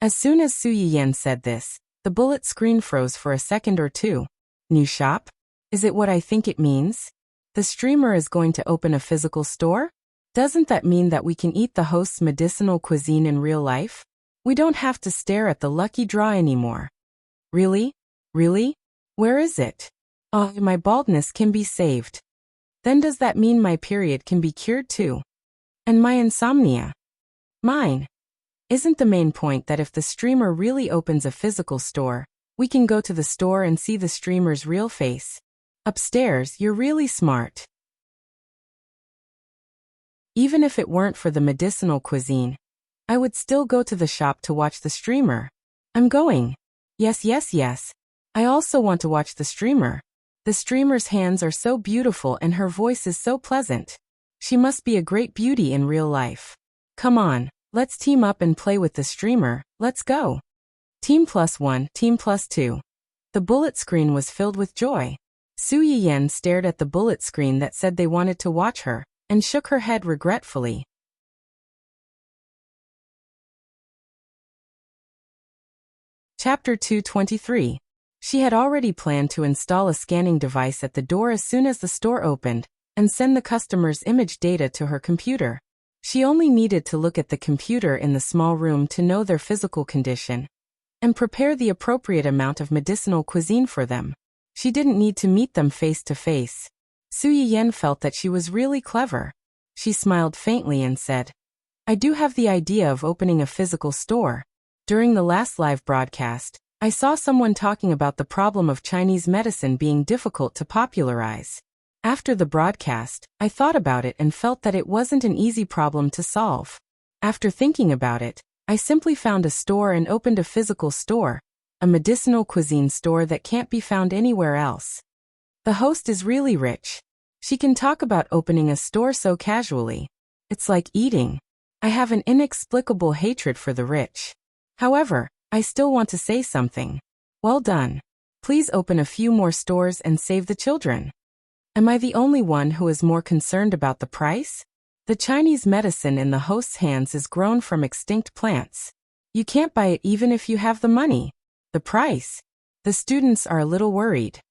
As soon as Su Yiyan said this, the bullet screen froze for a second or two. New shop? Is it what I think it means? The streamer is going to open a physical store? Doesn't that mean that we can eat the host's medicinal cuisine in real life? We don't have to stare at the lucky draw anymore. Really? Where is it? Oh, my baldness can be saved. Then does that mean my period can be cured too? And my insomnia? Mine. Isn't the main point that if the streamer really opens a physical store, we can go to the store and see the streamer's real face? Upstairs, you're really smart. Even if it weren't for the medicinal cuisine, I would still go to the shop to watch the streamer. I'm going. Yes. I also want to watch the streamer. The streamer's hands are so beautiful and her voice is so pleasant. She must be a great beauty in real life. Come on, let's team up and play with the streamer. Let's go. Team +1, Team +2. The bullet screen was filled with joy. Su Yiyan stared at the bullet screen that said they wanted to watch her, and shook her head regretfully. Chapter 223. She had already planned to install a scanning device at the door as soon as the store opened, and send the customer's image data to her computer. She only needed to look at the computer in the small room to know their physical condition, and prepare the appropriate amount of medicinal cuisine for them. She didn't need to meet them face to face. Su Yiyan felt that she was really clever. She smiled faintly and said, "I do have the idea of opening a physical store. During the last live broadcast, I saw someone talking about the problem of Chinese medicine being difficult to popularize. After the broadcast, I thought about it and felt that it wasn't an easy problem to solve. After thinking about it, I simply found a store and opened a physical store, a medicinal cuisine store that can't be found anywhere else." The host is really rich. She can talk about opening a store so casually. It's like eating. I have an inexplicable hatred for the rich. However, I still want to say something. Well done. Please open a few more stores and save the children. Am I the only one who is more concerned about the price? The Chinese medicine in the host's hands is grown from extinct plants. You can't buy it even if you have the money. The price? The students are a little worried.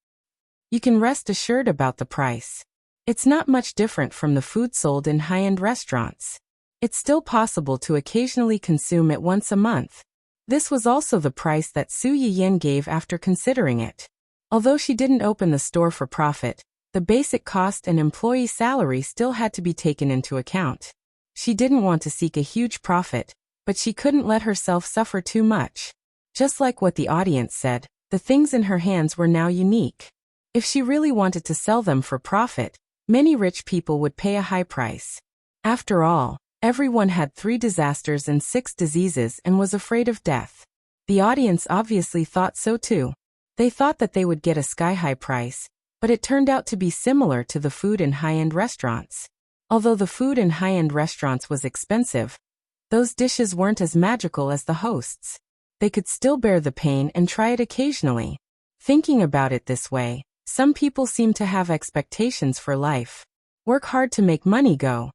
You can rest assured about the price. It's not much different from the food sold in high-end restaurants. It's still possible to occasionally consume it once a month. This was also the price that Su Yiyan gave after considering it. Although she didn't open the store for profit, the basic cost and employee salary still had to be taken into account. She didn't want to seek a huge profit, but she couldn't let herself suffer too much. Just like what the audience said, the things in her hands were now unique. If she really wanted to sell them for profit, many rich people would pay a high price. After all, everyone had 3 disasters and 6 diseases and was afraid of death. The audience obviously thought so too. They thought that they would get a sky-high price, but it turned out to be similar to the food in high-end restaurants. Although the food in high-end restaurants was expensive, those dishes weren't as magical as the hosts. They could still bear the pain and try it occasionally. Thinking about it this way, some people seem to have expectations for life. Work hard to make money go.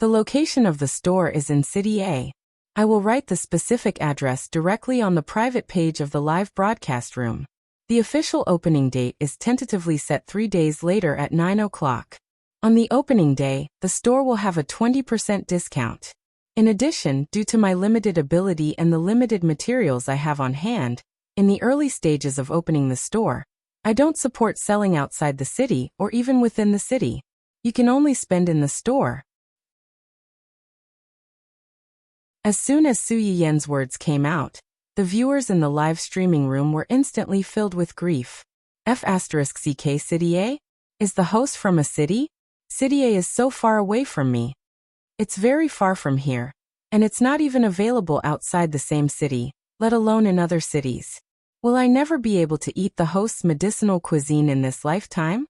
The location of the store is in City A. I will write the specific address directly on the private page of the live broadcast room. The official opening date is tentatively set 3 days later at 9 o'clock. On the opening day, the store will have a 20% discount. In addition, due to my limited ability and the limited materials I have on hand, in the early stages of opening the store, I don't support selling outside the city or even within the city. You can only spend in the store. As soon as Su Yiyan's words came out, the viewers in the live streaming room were instantly filled with grief. F***CK City A? Is the host from a city? City A is so far away from me. It's very far from here, and it's not even available outside the same city, let alone in other cities. Will I never be able to eat the host's medicinal cuisine in this lifetime?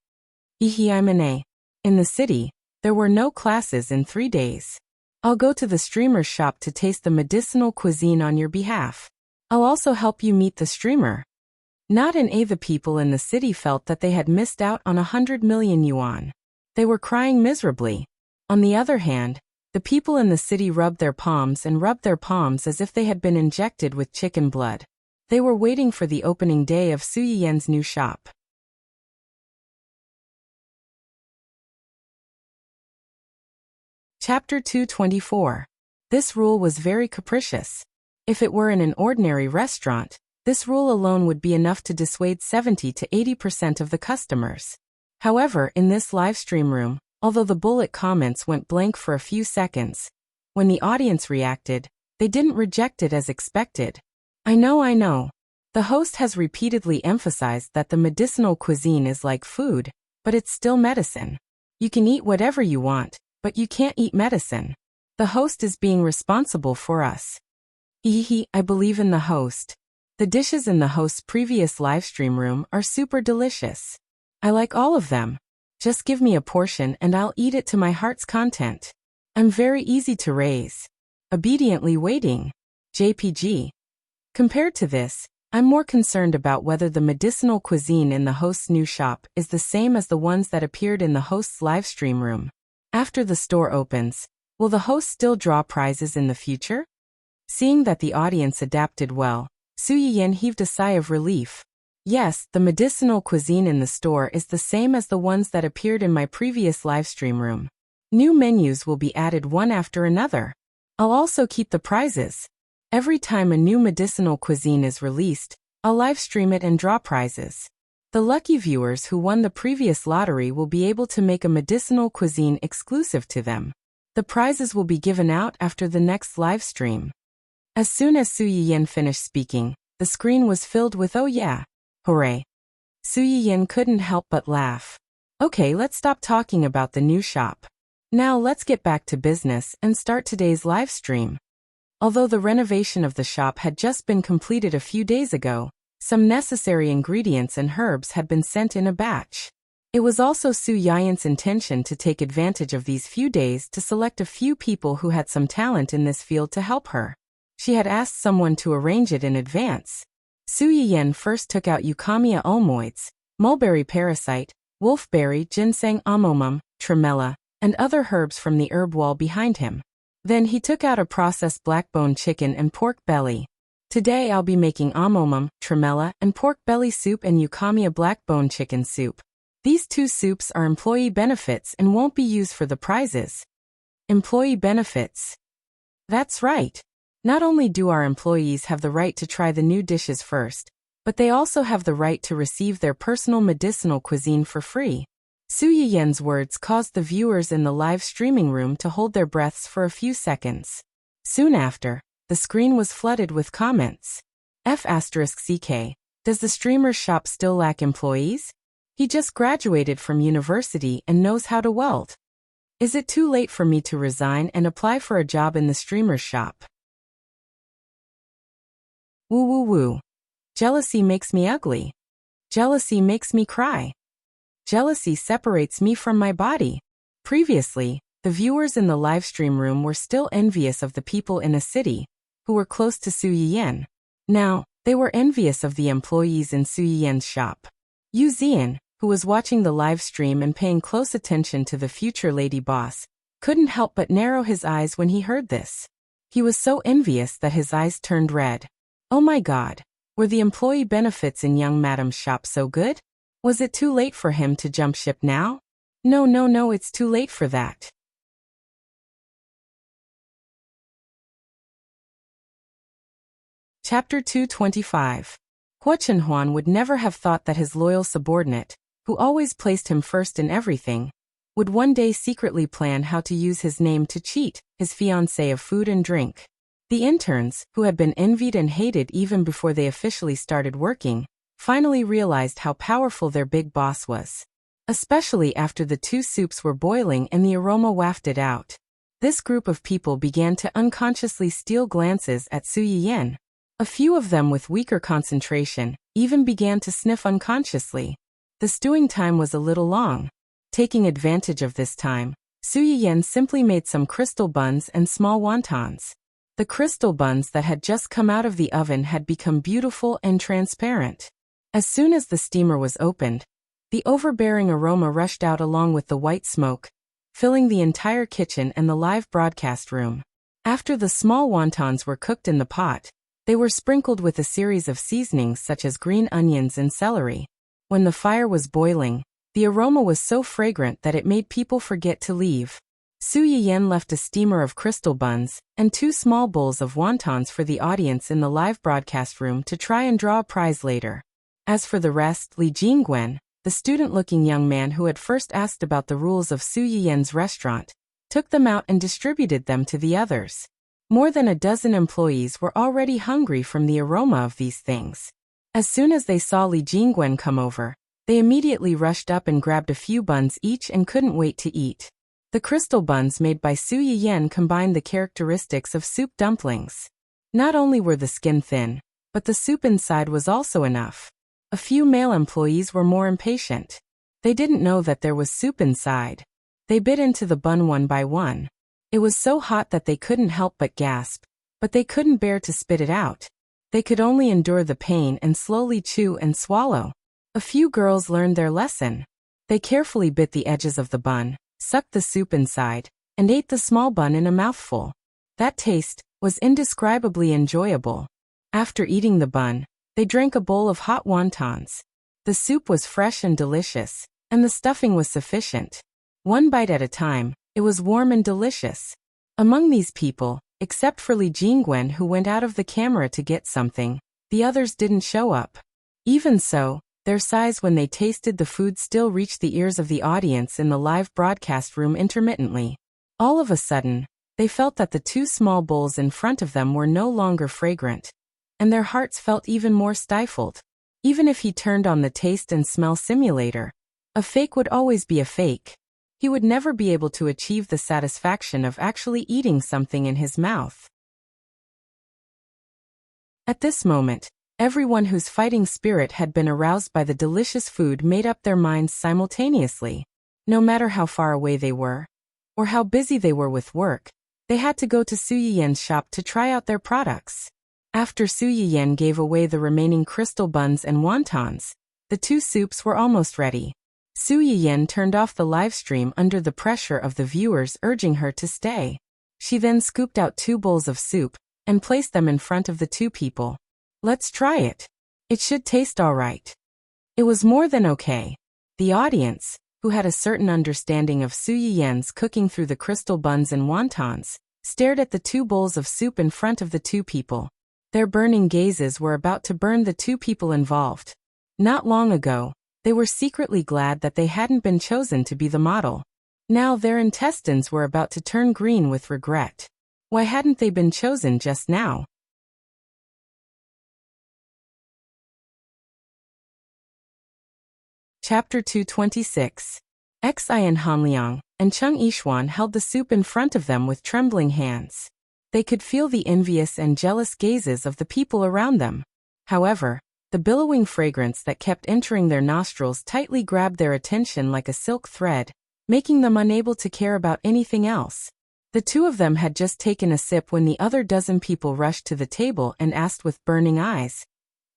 In the city, there were no classes in 3 days. I'll go to the streamer's shop to taste the medicinal cuisine on your behalf. I'll also help you meet the streamer. Not in A. The people in the city felt that they had missed out on 100 million yuan. They were crying miserably. On the other hand, the people in the city rubbed their palms as if they had been injected with chicken blood. They were waiting for the opening day of Su Yiyan's new shop. Chapter 224. This rule was very capricious. If it were in an ordinary restaurant, this rule alone would be enough to dissuade 70 to 80% of the customers. However, in this live stream room, although the bullet comments went blank for a few seconds, when the audience reacted, they didn't reject it as expected. I know. The host has repeatedly emphasized that the medicinal cuisine is like food, but it's still medicine. You can eat whatever you want, but you can't eat medicine. The host is being responsible for us. I believe in the host. The dishes in the host's previous livestream room are super delicious. I like all of them. Just give me a portion and I'll eat it to my heart's content. I'm very easy to raise. Obediently waiting. JPG. Compared to this, I'm more concerned about whether the medicinal cuisine in the host's new shop is the same as the ones that appeared in the host's livestream room. After the store opens, will the host still draw prizes in the future? Seeing that the audience adapted well, Su Yiyan heaved a sigh of relief. Yes, the medicinal cuisine in the store is the same as the ones that appeared in my previous livestream room. New menus will be added one after another. I'll also keep the prizes. Every time a new medicinal cuisine is released, I'll livestream it and draw prizes. The lucky viewers who won the previous lottery will be able to make a medicinal cuisine exclusive to them. The prizes will be given out after the next livestream. As soon as Su Yiyan finished speaking, the screen was filled with "Oh yeah! Hooray!" Su Yiyan couldn't help but laugh. Okay, let's stop talking about the new shop. Now let's get back to business and start today's live stream. Although the renovation of the shop had just been completed a few days ago, some necessary ingredients and herbs had been sent in a batch. It was also Su Yiyan's intention to take advantage of these few days to select a few people who had some talent in this field to help her. She had asked someone to arrange it in advance. Su Yiyan first took out Euchomia ulmoides, mulberry parasite, wolfberry, ginseng amomum, tremella, and other herbs from the herb wall behind him. Then he took out a processed black-bone chicken and pork belly. Today I'll be making amomum, tremella, and pork belly soup and Euchomia black-bone chicken soup. These two soups are employee benefits and won't be used for the prizes. Employee benefits. That's right. Not only do our employees have the right to try the new dishes first, but they also have the right to receive their personal medicinal cuisine for free. Su Yiyan's words caused the viewers in the live streaming room to hold their breaths for a few seconds. Soon after, the screen was flooded with comments. F***CK. Does the streamer's shop still lack employees? He just graduated from university and knows how to weld. Is it too late for me to resign and apply for a job in the streamer's shop? Woo woo woo. Jealousy makes me ugly. Jealousy makes me cry. Jealousy separates me from my body. Previously, the viewers in the livestream room were still envious of the people in a city who were close to Su Yiyan. Now, they were envious of the employees in Su Yiyan's shop. Yu Zian, who was watching the live stream and paying close attention to the future lady boss, couldn't help but narrow his eyes when he heard this. He was so envious that his eyes turned red. Oh my god, were the employee benefits in young madam's shop so good? Was it too late for him to jump ship now? No, it's too late for that. Chapter 225. Hua Chenhuan would never have thought that his loyal subordinate, who always placed him first in everything, would one day secretly plan how to use his name to cheat his fiancée of food and drink. The interns, who had been envied and hated even before they officially started working, finally realized how powerful their big boss was. Especially after the two soups were boiling and the aroma wafted out. This group of people began to unconsciously steal glances at Su Yiyan. A few of them with weaker concentration even began to sniff unconsciously. The stewing time was a little long. Taking advantage of this time, Su Yiyan simply made some crystal buns and small wontons. The crystal buns that had just come out of the oven had become beautiful and transparent. As soon as the steamer was opened, the overbearing aroma rushed out along with the white smoke, filling the entire kitchen and the live broadcast room. After the small wontons were cooked in the pot, they were sprinkled with a series of seasonings such as green onions and celery. When the fire was boiling, the aroma was so fragrant that it made people forget to leave. Su Yiyan left a steamer of crystal buns and 2 small bowls of wontons for the audience in the live broadcast room to try and draw a prize later. As for the rest, Li Jingwen, the student-looking young man who had first asked about the rules of Su Yiyan's restaurant, took them out and distributed them to the others. More than a dozen employees were already hungry from the aroma of these things. As soon as they saw Li Jingwen come over, they immediately rushed up and grabbed a few buns each and couldn't wait to eat. The crystal buns made by Su Yiyan combined the characteristics of soup dumplings. Not only were the skin thin, but the soup inside was also enough. A few male employees were more impatient. They didn't know that there was soup inside. They bit into the bun one by one. It was so hot that they couldn't help but gasp, but they couldn't bear to spit it out. They could only endure the pain and slowly chew and swallow. A few girls learned their lesson. They carefully bit the edges of the bun, sucked the soup inside, and ate the small bun in a mouthful. That taste was indescribably enjoyable. After eating the bun, they drank a bowl of hot wontons. The soup was fresh and delicious, and the stuffing was sufficient. One bite at a time, it was warm and delicious. Among these people, except for Li Jingwen who went out of the camera to get something, the others didn't show up. Even so, their sighs when they tasted the food still reached the ears of the audience in the live broadcast room intermittently. All of a sudden, they felt that the two small bowls in front of them were no longer fragrant, and their hearts felt even more stifled. Even if he turned on the taste and smell simulator, a fake would always be a fake. He would never be able to achieve the satisfaction of actually eating something in his mouth. At this moment, everyone whose fighting spirit had been aroused by the delicious food made up their minds simultaneously. No matter how far away they were, or how busy they were with work, they had to go to Su Yiyen's shop to try out their products. After Su Yiyen gave away the remaining crystal buns and wontons, the two soups were almost ready. Su Yiyen turned off the live stream under the pressure of the viewers urging her to stay. She then scooped out 2 bowls of soup and placed them in front of the 2 people. Let's try it. It should taste all right. It was more than okay. The audience, who had a certain understanding of Su Yiyen's cooking through the crystal buns and wontons, stared at the 2 bowls of soup in front of the 2 people. Their burning gazes were about to burn the 2 people involved. Not long ago, they were secretly glad that they hadn't been chosen to be the model. Now their intestines were about to turn green with regret. Why hadn't they been chosen just now? Chapter 226. Xi and Hanliang and Cheng Yishuan held the soup in front of them with trembling hands. They could feel the envious and jealous gazes of the people around them. However, the billowing fragrance that kept entering their nostrils tightly grabbed their attention like a silk thread, making them unable to care about anything else. The 2 of them had just taken a sip when the other dozen people rushed to the table and asked with burning eyes,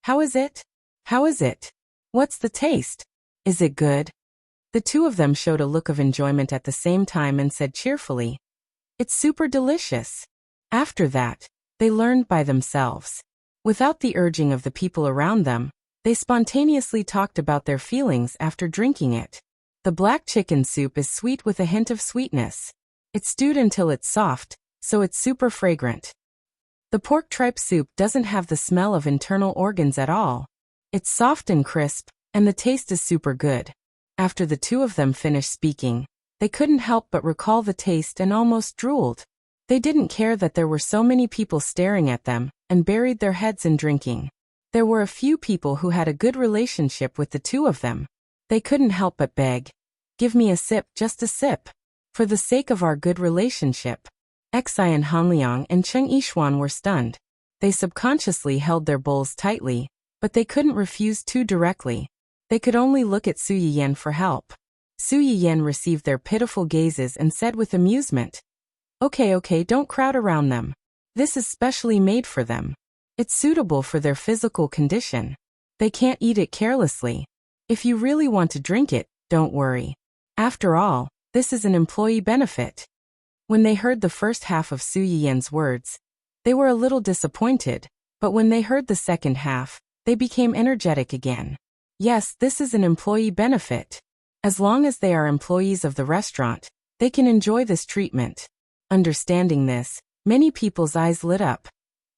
"How is it? How is it? What's the taste? Is it good?" The 2 of them showed a look of enjoyment at the same time and said cheerfully, "It's super delicious." After that, they learned by themselves. Without the urging of the people around them, they spontaneously talked about their feelings after drinking it. The black chicken soup is sweet with a hint of sweetness. It's stewed until it's soft, so it's super fragrant. The pork tripe soup doesn't have the smell of internal organs at all. It's soft and crisp, and the taste is super good. After the 2 of them finished speaking, they couldn't help but recall the taste and almost drooled. They didn't care that there were so many people staring at them, and buried their heads in drinking. There were a few people who had a good relationship with the 2 of them. They couldn't help but beg, "Give me a sip, just a sip. For the sake of our good relationship." Xi and Hanliang and Cheng Yishuan were stunned. They subconsciously held their bowls tightly, but they couldn't refuse too directly. They could only look at Su Yiyen for help. Su Yiyen received their pitiful gazes and said with amusement, Okay, don't crowd around them. This is specially made for them. It's suitable for their physical condition. They can't eat it carelessly. If you really want to drink it, don't worry. After all, this is an employee benefit." When they heard the first half of Su Yiyen's words, they were a little disappointed, but when they heard the second half, they became energetic again. Yes, this is an employee benefit. As long as they are employees of the restaurant, they can enjoy this treatment. Understanding this, many people's eyes lit up,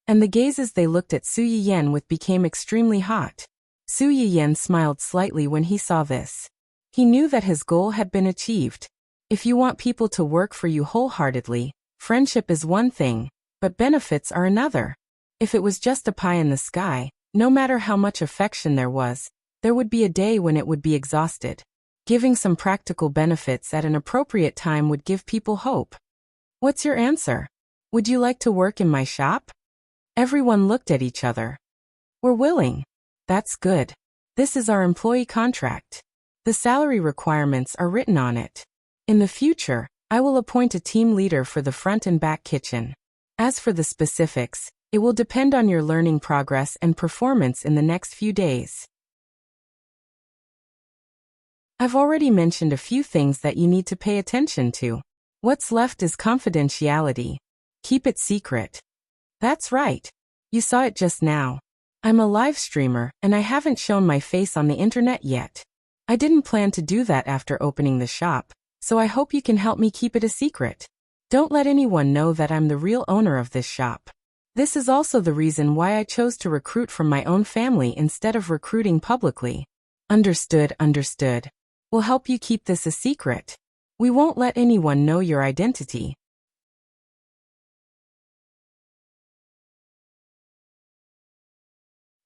and the gazes they looked at Su Yiyen with became extremely hot. Su Yiyen smiled slightly when he saw this. He knew that his goal had been achieved. If you want people to work for you wholeheartedly, friendship is one thing, but benefits are another. If it was just a pie in the sky, no matter how much affection there would be a day when it would be exhausted. Giving some practical benefits at an appropriate time would give people hope. What's your answer? Would you like to work in my shop? Everyone looked at each other. We're willing. That's good. This is our employee contract. The salary requirements are written on it. In the future, I will appoint a team leader for the front and back kitchen. As for the specifics, it will depend on your learning progress and performance in the next few days. I've already mentioned a few things that you need to pay attention to. What's left is confidentiality. Keep it secret. That's right. You saw it just now. I'm a live streamer, and I haven't shown my face on the internet yet. I didn't plan to do that after opening the shop, so I hope you can help me keep it a secret. Don't let anyone know that I'm the real owner of this shop. This is also the reason why I chose to recruit from my own family instead of recruiting publicly. Understood, understood. We'll help you keep this a secret. We won't let anyone know your identity.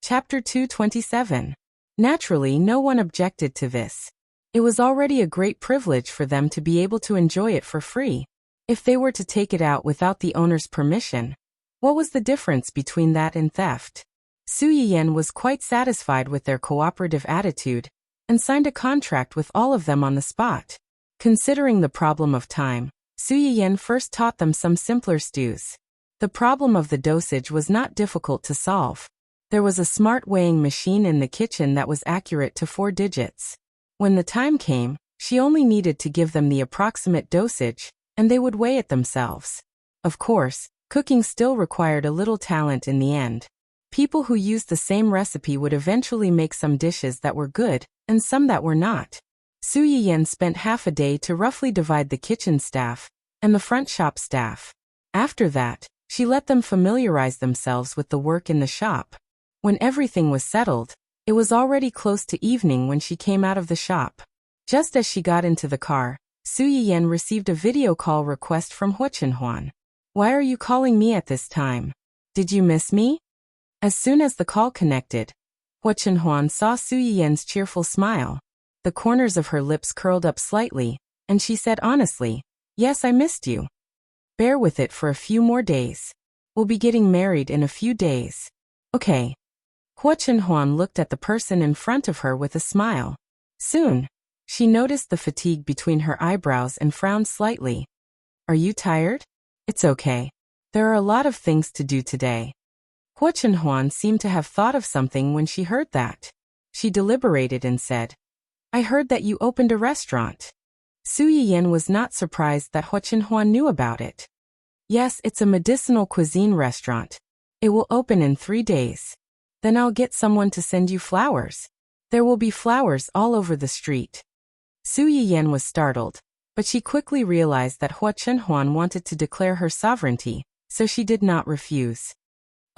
Chapter 227. Naturally, no one objected to this. It was already a great privilege for them to be able to enjoy it for free. If they were to take it out without the owner's permission, what was the difference between that and theft? Su Yiyan was quite satisfied with their cooperative attitude and signed a contract with all of them on the spot. Considering the problem of time, Su Yiyan first taught them some simpler stews. The problem of the dosage was not difficult to solve. There was a smart weighing machine in the kitchen that was accurate to 4 digits. When the time came, she only needed to give them the approximate dosage, and they would weigh it themselves. Of course, cooking still required a little talent in the end. People who used the same recipe would eventually make some dishes that were good, and some that were not. Su Yiyan spent half a day to roughly divide the kitchen staff and the front shop staff. After that, she let them familiarize themselves with the work in the shop. When everything was settled, it was already close to evening when she came out of the shop. Just as she got into the car, Su Yiyan received a video call request from Hua Chenhuan. Why are you calling me at this time? Did you miss me? As soon as the call connected, Hua Chenhuan saw Su Yiyan's cheerful smile. The corners of her lips curled up slightly, and she said honestly, "Yes, I missed you. Bear with it for a few more days. We'll be getting married in a few days." Okay. Hua Chenhuan looked at the person in front of her with a smile. Soon, she noticed the fatigue between her eyebrows and frowned slightly. Are you tired? It's okay. There are a lot of things to do today. Hua Chenhuan seemed to have thought of something when she heard that. She deliberated and said, I heard that you opened a restaurant. Su Yiyan was not surprised that Hua Chenhuan knew about it. Yes, it's a medicinal cuisine restaurant. It will open in 3 days. Then I'll get someone to send you flowers. There will be flowers all over the street. Su Yiyan was startled, but she quickly realized that Hua Chenhuan wanted to declare her sovereignty, so she did not refuse.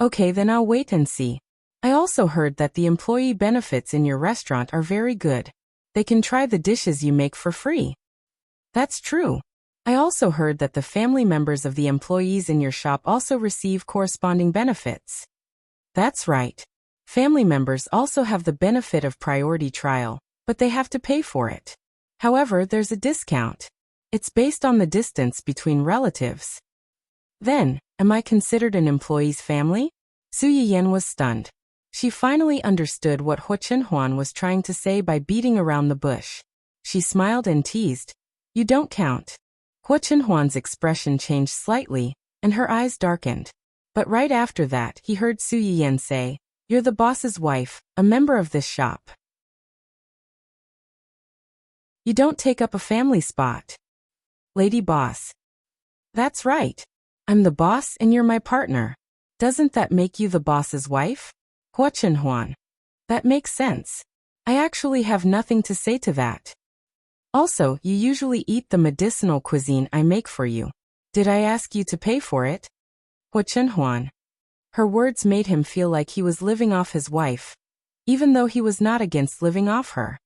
Okay, then I'll wait and see. I also heard that the employee benefits in your restaurant are very good. They can try the dishes you make for free. That's true. I also heard that the family members of the employees in your shop also receive corresponding benefits. That's right. Family members also have the benefit of priority trial, but they have to pay for it. However, there's a discount. It's based on the distance between relatives. Then, am I considered an employee's family? Su Yiyan was stunned. She finally understood what Hua Chenhuan was trying to say by beating around the bush. She smiled and teased. You don't count. Hua Chenhuan's expression changed slightly, and her eyes darkened. But right after that, he heard Su Yiyan say, You're the boss's wife, a member of this shop. You don't take up a family spot. Lady boss. That's right. I'm the boss and you're my partner. Doesn't that make you the boss's wife? Hua Chenhuan. That makes sense. I actually have nothing to say to that. Also, you usually eat the medicinal cuisine I make for you. Did I ask you to pay for it? Hua Chenhuan. Her words made him feel like he was living off his wife, even though he was not against living off her.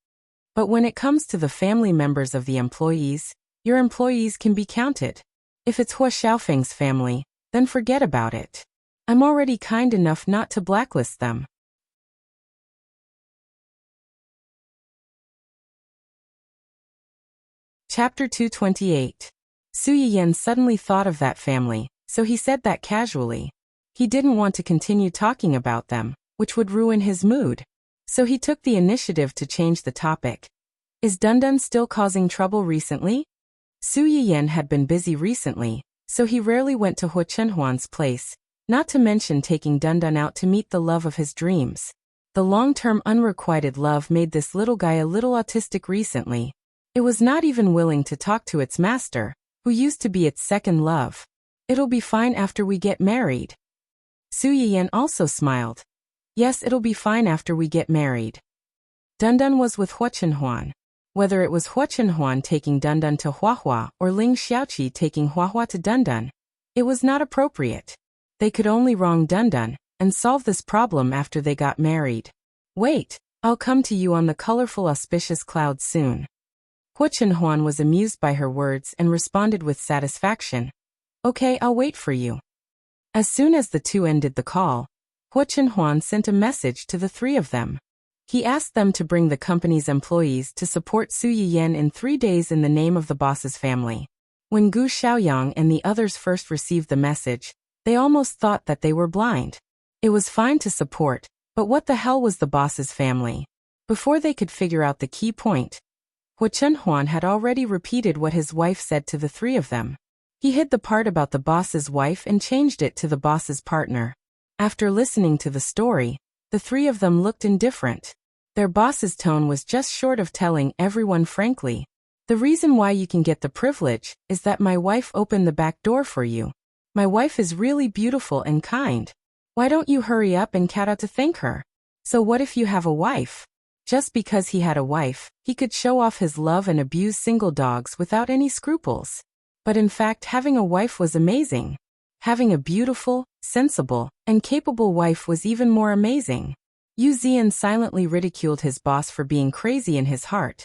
But when it comes to the family members of the employees, your employees can be counted. If it's Hua Xiaofeng's family, then forget about it. I'm already kind enough not to blacklist them. Chapter 228. Su Yiyan suddenly thought of that family, so he said that casually. He didn't want to continue talking about them, which would ruin his mood. So he took the initiative to change the topic. Is Dundun still causing trouble recently? Su Yiyan had been busy recently, so he rarely went to Hua Chenhuan's place, not to mention taking Dundun out to meet the love of his dreams. The long-term unrequited love made this little guy a little autistic recently. It was not even willing to talk to its master, who used to be its second love. It'll be fine after we get married. Su Yiyan also smiled. Yes, it'll be fine after we get married. Dundun was with Hua Chenhuan. Whether it was Hua Chenhuan taking Dundun to Huahua or Ling Xiaoqi taking Huahua to Dundun, it was not appropriate. They could only wrong Dundun and solve this problem after they got married. Wait, I'll come to you on the colorful auspicious clouds soon. Hua Chenhuan was amused by her words and responded with satisfaction. Okay, I'll wait for you. As soon as the two ended the call, Hua Chenhuan sent a message to the three of them. He asked them to bring the company's employees to support Su Yiyan in 3 days in the name of the boss's family. When Gu Xiaoyang and the others first received the message, they almost thought that they were blind. It was fine to support, but what the hell was the boss's family? Before they could figure out the key point, Hua Chenhuan had already repeated what his wife said to the three of them. He hid the part about the boss's wife and changed it to the boss's partner. After listening to the story, the three of them looked indifferent. Their boss's tone was just short of telling everyone frankly, the reason why you can get the privilege is that my wife opened the back door for you. My wife is really beautiful and kind. Why don't you hurry up and cat out to thank her? So what if you have a wife? Just because he had a wife, he could show off his love and abuse single dogs without any scruples. But in fact, having a wife was amazing. Having a beautiful, sensible, and capable wife was even more amazing. Yu Zian silently ridiculed his boss for being crazy in his heart,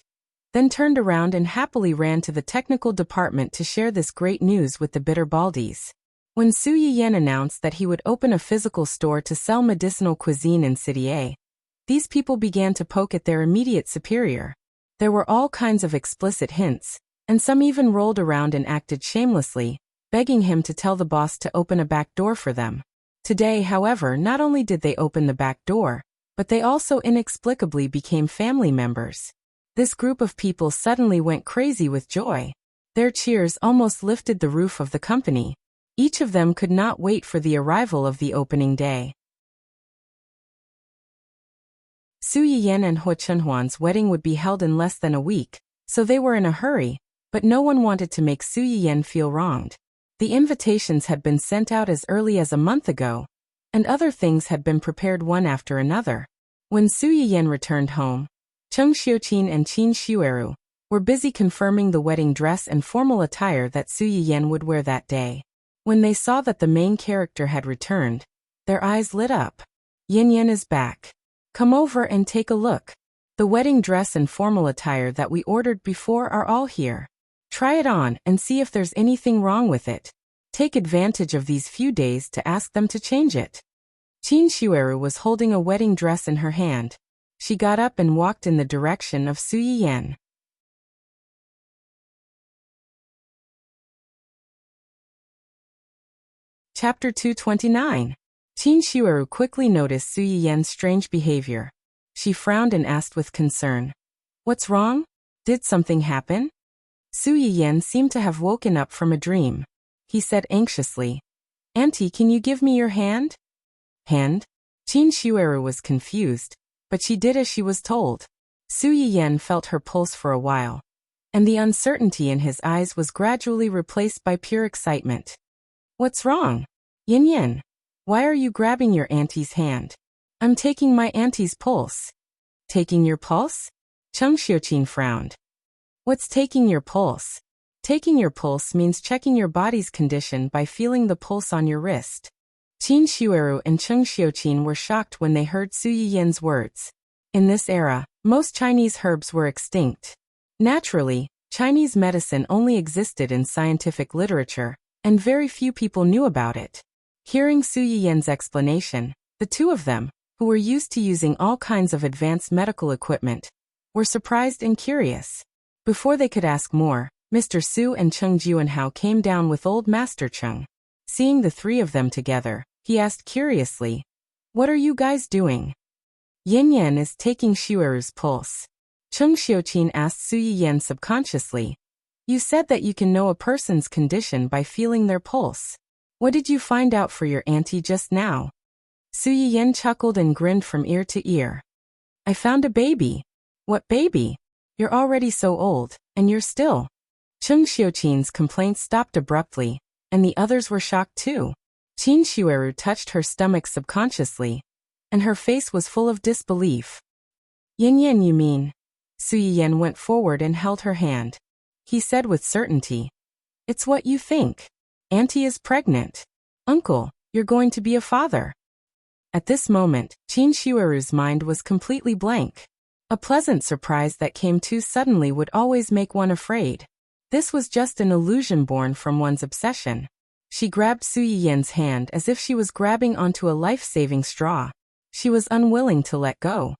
then turned around and happily ran to the technical department to share this great news with the bitter baldies. When Su Yiyan announced that he would open a physical store to sell medicinal cuisine in City A, these people began to poke at their immediate superior. There were all kinds of explicit hints, and some even rolled around and acted shamelessly, begging him to tell the boss to open a back door for them. Today, however, not only did they open the back door, but they also inexplicably became family members. This group of people suddenly went crazy with joy. Their cheers almost lifted the roof of the company. Each of them could not wait for the arrival of the opening day. Su Yiyan and Hua Chenhuan's wedding would be held in less than a week, so they were in a hurry, but no one wanted to make Su Yiyan feel wronged. The invitations had been sent out as early as a month ago, and other things had been prepared one after another. When Su Yiyan returned home, Cheng Xiuqin and Qin Xueru were busy confirming the wedding dress and formal attire that Su Yiyan would wear that day. When they saw that the main character had returned, their eyes lit up. Yin Yin is back. Come over and take a look. The wedding dress and formal attire that we ordered before are all here. Try it on and see if there's anything wrong with it. Take advantage of these few days to ask them to change it. Qin Xueru was holding a wedding dress in her hand. She got up and walked in the direction of Su Yiyan. Chapter 229. Qin Xueru quickly noticed Su Yiyan's strange behavior. She frowned and asked with concern, "What's wrong? Did something happen?" Su Yiyan seemed to have woken up from a dream. He said anxiously, "Auntie, can you give me your hand?" Hand? Qin Xueru was confused, but she did as she was told. Su Yiyan felt her pulse for a while, and the uncertainty in his eyes was gradually replaced by pure excitement. "What's wrong? Yin Yin, why are you grabbing your auntie's hand?" "I'm taking my auntie's pulse." "Taking your pulse?" Cheng Xiuqin frowned. "What's taking your pulse?" "Taking your pulse means checking your body's condition by feeling the pulse on your wrist." Qin Xueru and Cheng Xiuqin were shocked when they heard Su Yiyan's words. In this era, most Chinese herbs were extinct. Naturally, Chinese medicine only existed in scientific literature, and very few people knew about it. Hearing Su Yiyan's explanation, the two of them, who were used to using all kinds of advanced medical equipment, were surprised and curious. Before they could ask more, Mr. Su and Cheng Juanhao came down with old Master Cheng. Seeing the three of them together, he asked curiously, "What are you guys doing?" "Yin Yin is taking Xueru's pulse." Cheng Xiuqin asked Su Yiyan subconsciously, "You said that you can know a person's condition by feeling their pulse. What did you find out for your auntie just now?" Su Yiyan chuckled and grinned from ear to ear. "I found a baby." "What baby? You're already so old, and you're still." Cheng Xiuqin's complaint stopped abruptly, and the others were shocked too. Qin Shueru touched her stomach subconsciously, and her face was full of disbelief. Yin Yin, you mean? Su Yiyan went forward and held her hand. He said with certainty. It's what you think. Auntie is pregnant. Uncle, you're going to be a father. At this moment, Qin Shueru's mind was completely blank. A pleasant surprise that came too suddenly would always make one afraid. This was just an illusion born from one's obsession. She grabbed Su Yiyan's hand as if she was grabbing onto a life-saving straw. She was unwilling to let go.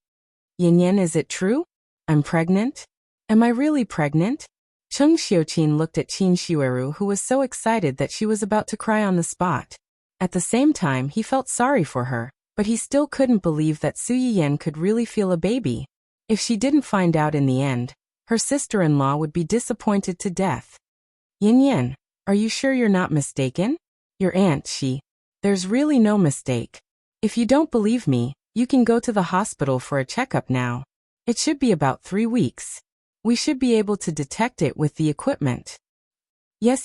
Yin Yin, is it true? I'm pregnant? Am I really pregnant? Cheng Xiuqin looked at Qin Shueru, who was so excited that she was about to cry on the spot. At the same time, he felt sorry for her, but he still couldn't believe that Su Yiyan could really feel a baby. If she didn't find out in the end, her sister-in-law would be disappointed to death. Yin Yin, are you sure you're not mistaken? Your aunt, There's really no mistake. If you don't believe me, you can go to the hospital for a checkup now. It should be about 3 weeks. We should be able to detect it with the equipment. Yes.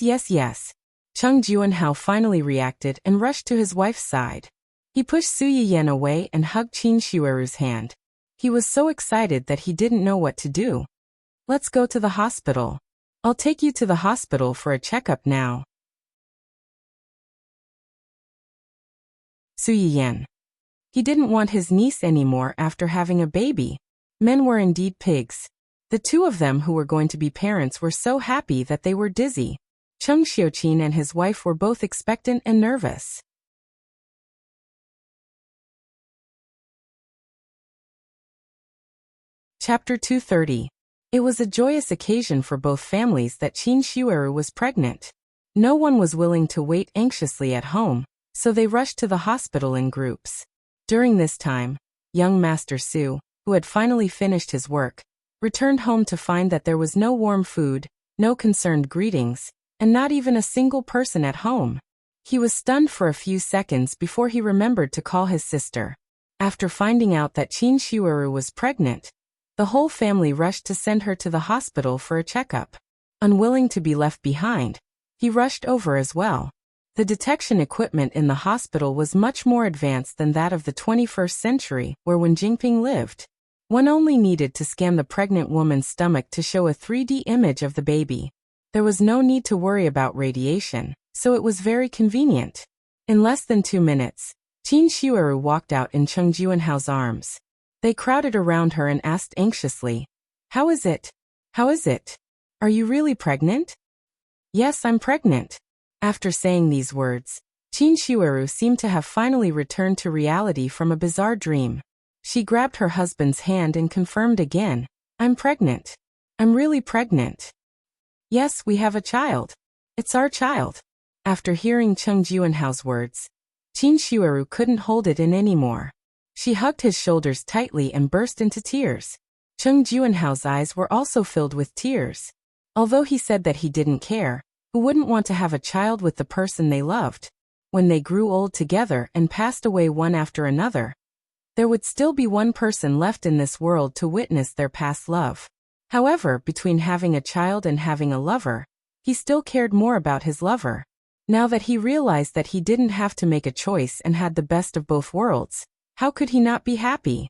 Cheng Juanhao finally reacted and rushed to his wife's side. He pushed Su Yiyan away and hugged Qin Shueru's hand. He was so excited that he didn't know what to do. Let's go to the hospital. I'll take you to the hospital for a checkup now. Su Yiyan. He didn't want his niece anymore after having a baby. Men were indeed pigs. The two of them who were going to be parents were so happy that they were dizzy. Cheng Xiuqin and his wife were both expectant and nervous. Chapter 230. It was a joyous occasion for both families that Qin Shueru was pregnant. No one was willing to wait anxiously at home, so they rushed to the hospital in groups. During this time, young Master Su, who had finally finished his work, returned home to find that there was no warm food, no concerned greetings, and not even a single person at home. He was stunned for a few seconds before he remembered to call his sister. After finding out that Qin Shueru was pregnant, the whole family rushed to send her to the hospital for a checkup. Unwilling to be left behind, he rushed over as well. The detection equipment in the hospital was much more advanced than that of the 21st century, where when Jinping lived. One only needed to scan the pregnant woman's stomach to show a 3D image of the baby. There was no need to worry about radiation, so it was very convenient. In less than 2 minutes, Qin Shueru walked out in Cheng Juanhao's arms. They crowded around her and asked anxiously, How is it? How is it? Are you really pregnant? Yes, I'm pregnant. After saying these words, Qin Shueru seemed to have finally returned to reality from a bizarre dream. She grabbed her husband's hand and confirmed again, I'm pregnant. I'm really pregnant. Yes, we have a child. It's our child. After hearing Cheng Juanhao's words, Qin Shueru couldn't hold it in anymore. She hugged his shoulders tightly and burst into tears. Cheng Juanhao's eyes were also filled with tears. Although he said that he didn't care, who wouldn't want to have a child with the person they loved? When they grew old together and passed away one after another, there would still be one person left in this world to witness their past love. However, between having a child and having a lover, he still cared more about his lover. Now that he realized that he didn't have to make a choice and had the best of both worlds, how could he not be happy?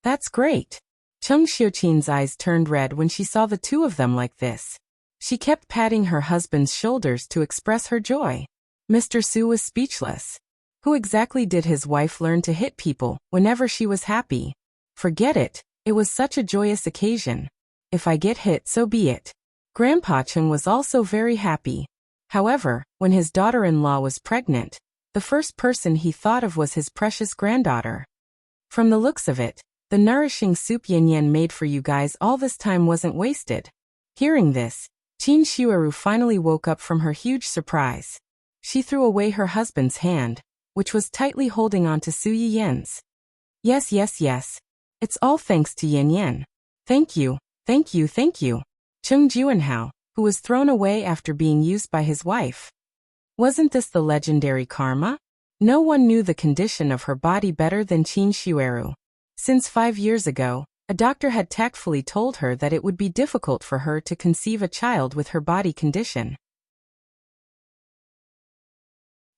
That's great. Cheng Xiuqin's eyes turned red when she saw the two of them like this. She kept patting her husband's shoulders to express her joy. Mr. Su was speechless. Who exactly did his wife learn to hit people whenever she was happy? Forget it, it was such a joyous occasion. If I get hit, so be it. Grandpa Cheng was also very happy. However, when his daughter-in-law was pregnant, the first person he thought of was his precious granddaughter. From the looks of it, the nourishing soup Yin Yin made for you guys all this time wasn't wasted. Hearing this, Qin Shueru finally woke up from her huge surprise. She threw away her husband's hand, which was tightly holding on to Su Yiyan's. Yes. It's all thanks to Yin Yin. Thank you. Cheng Juanhao, who was thrown away after being used by his wife. Wasn't this the legendary karma? No one knew the condition of her body better than Qin Shueru. Since 5 years ago, a doctor had tactfully told her that it would be difficult for her to conceive a child with her body condition.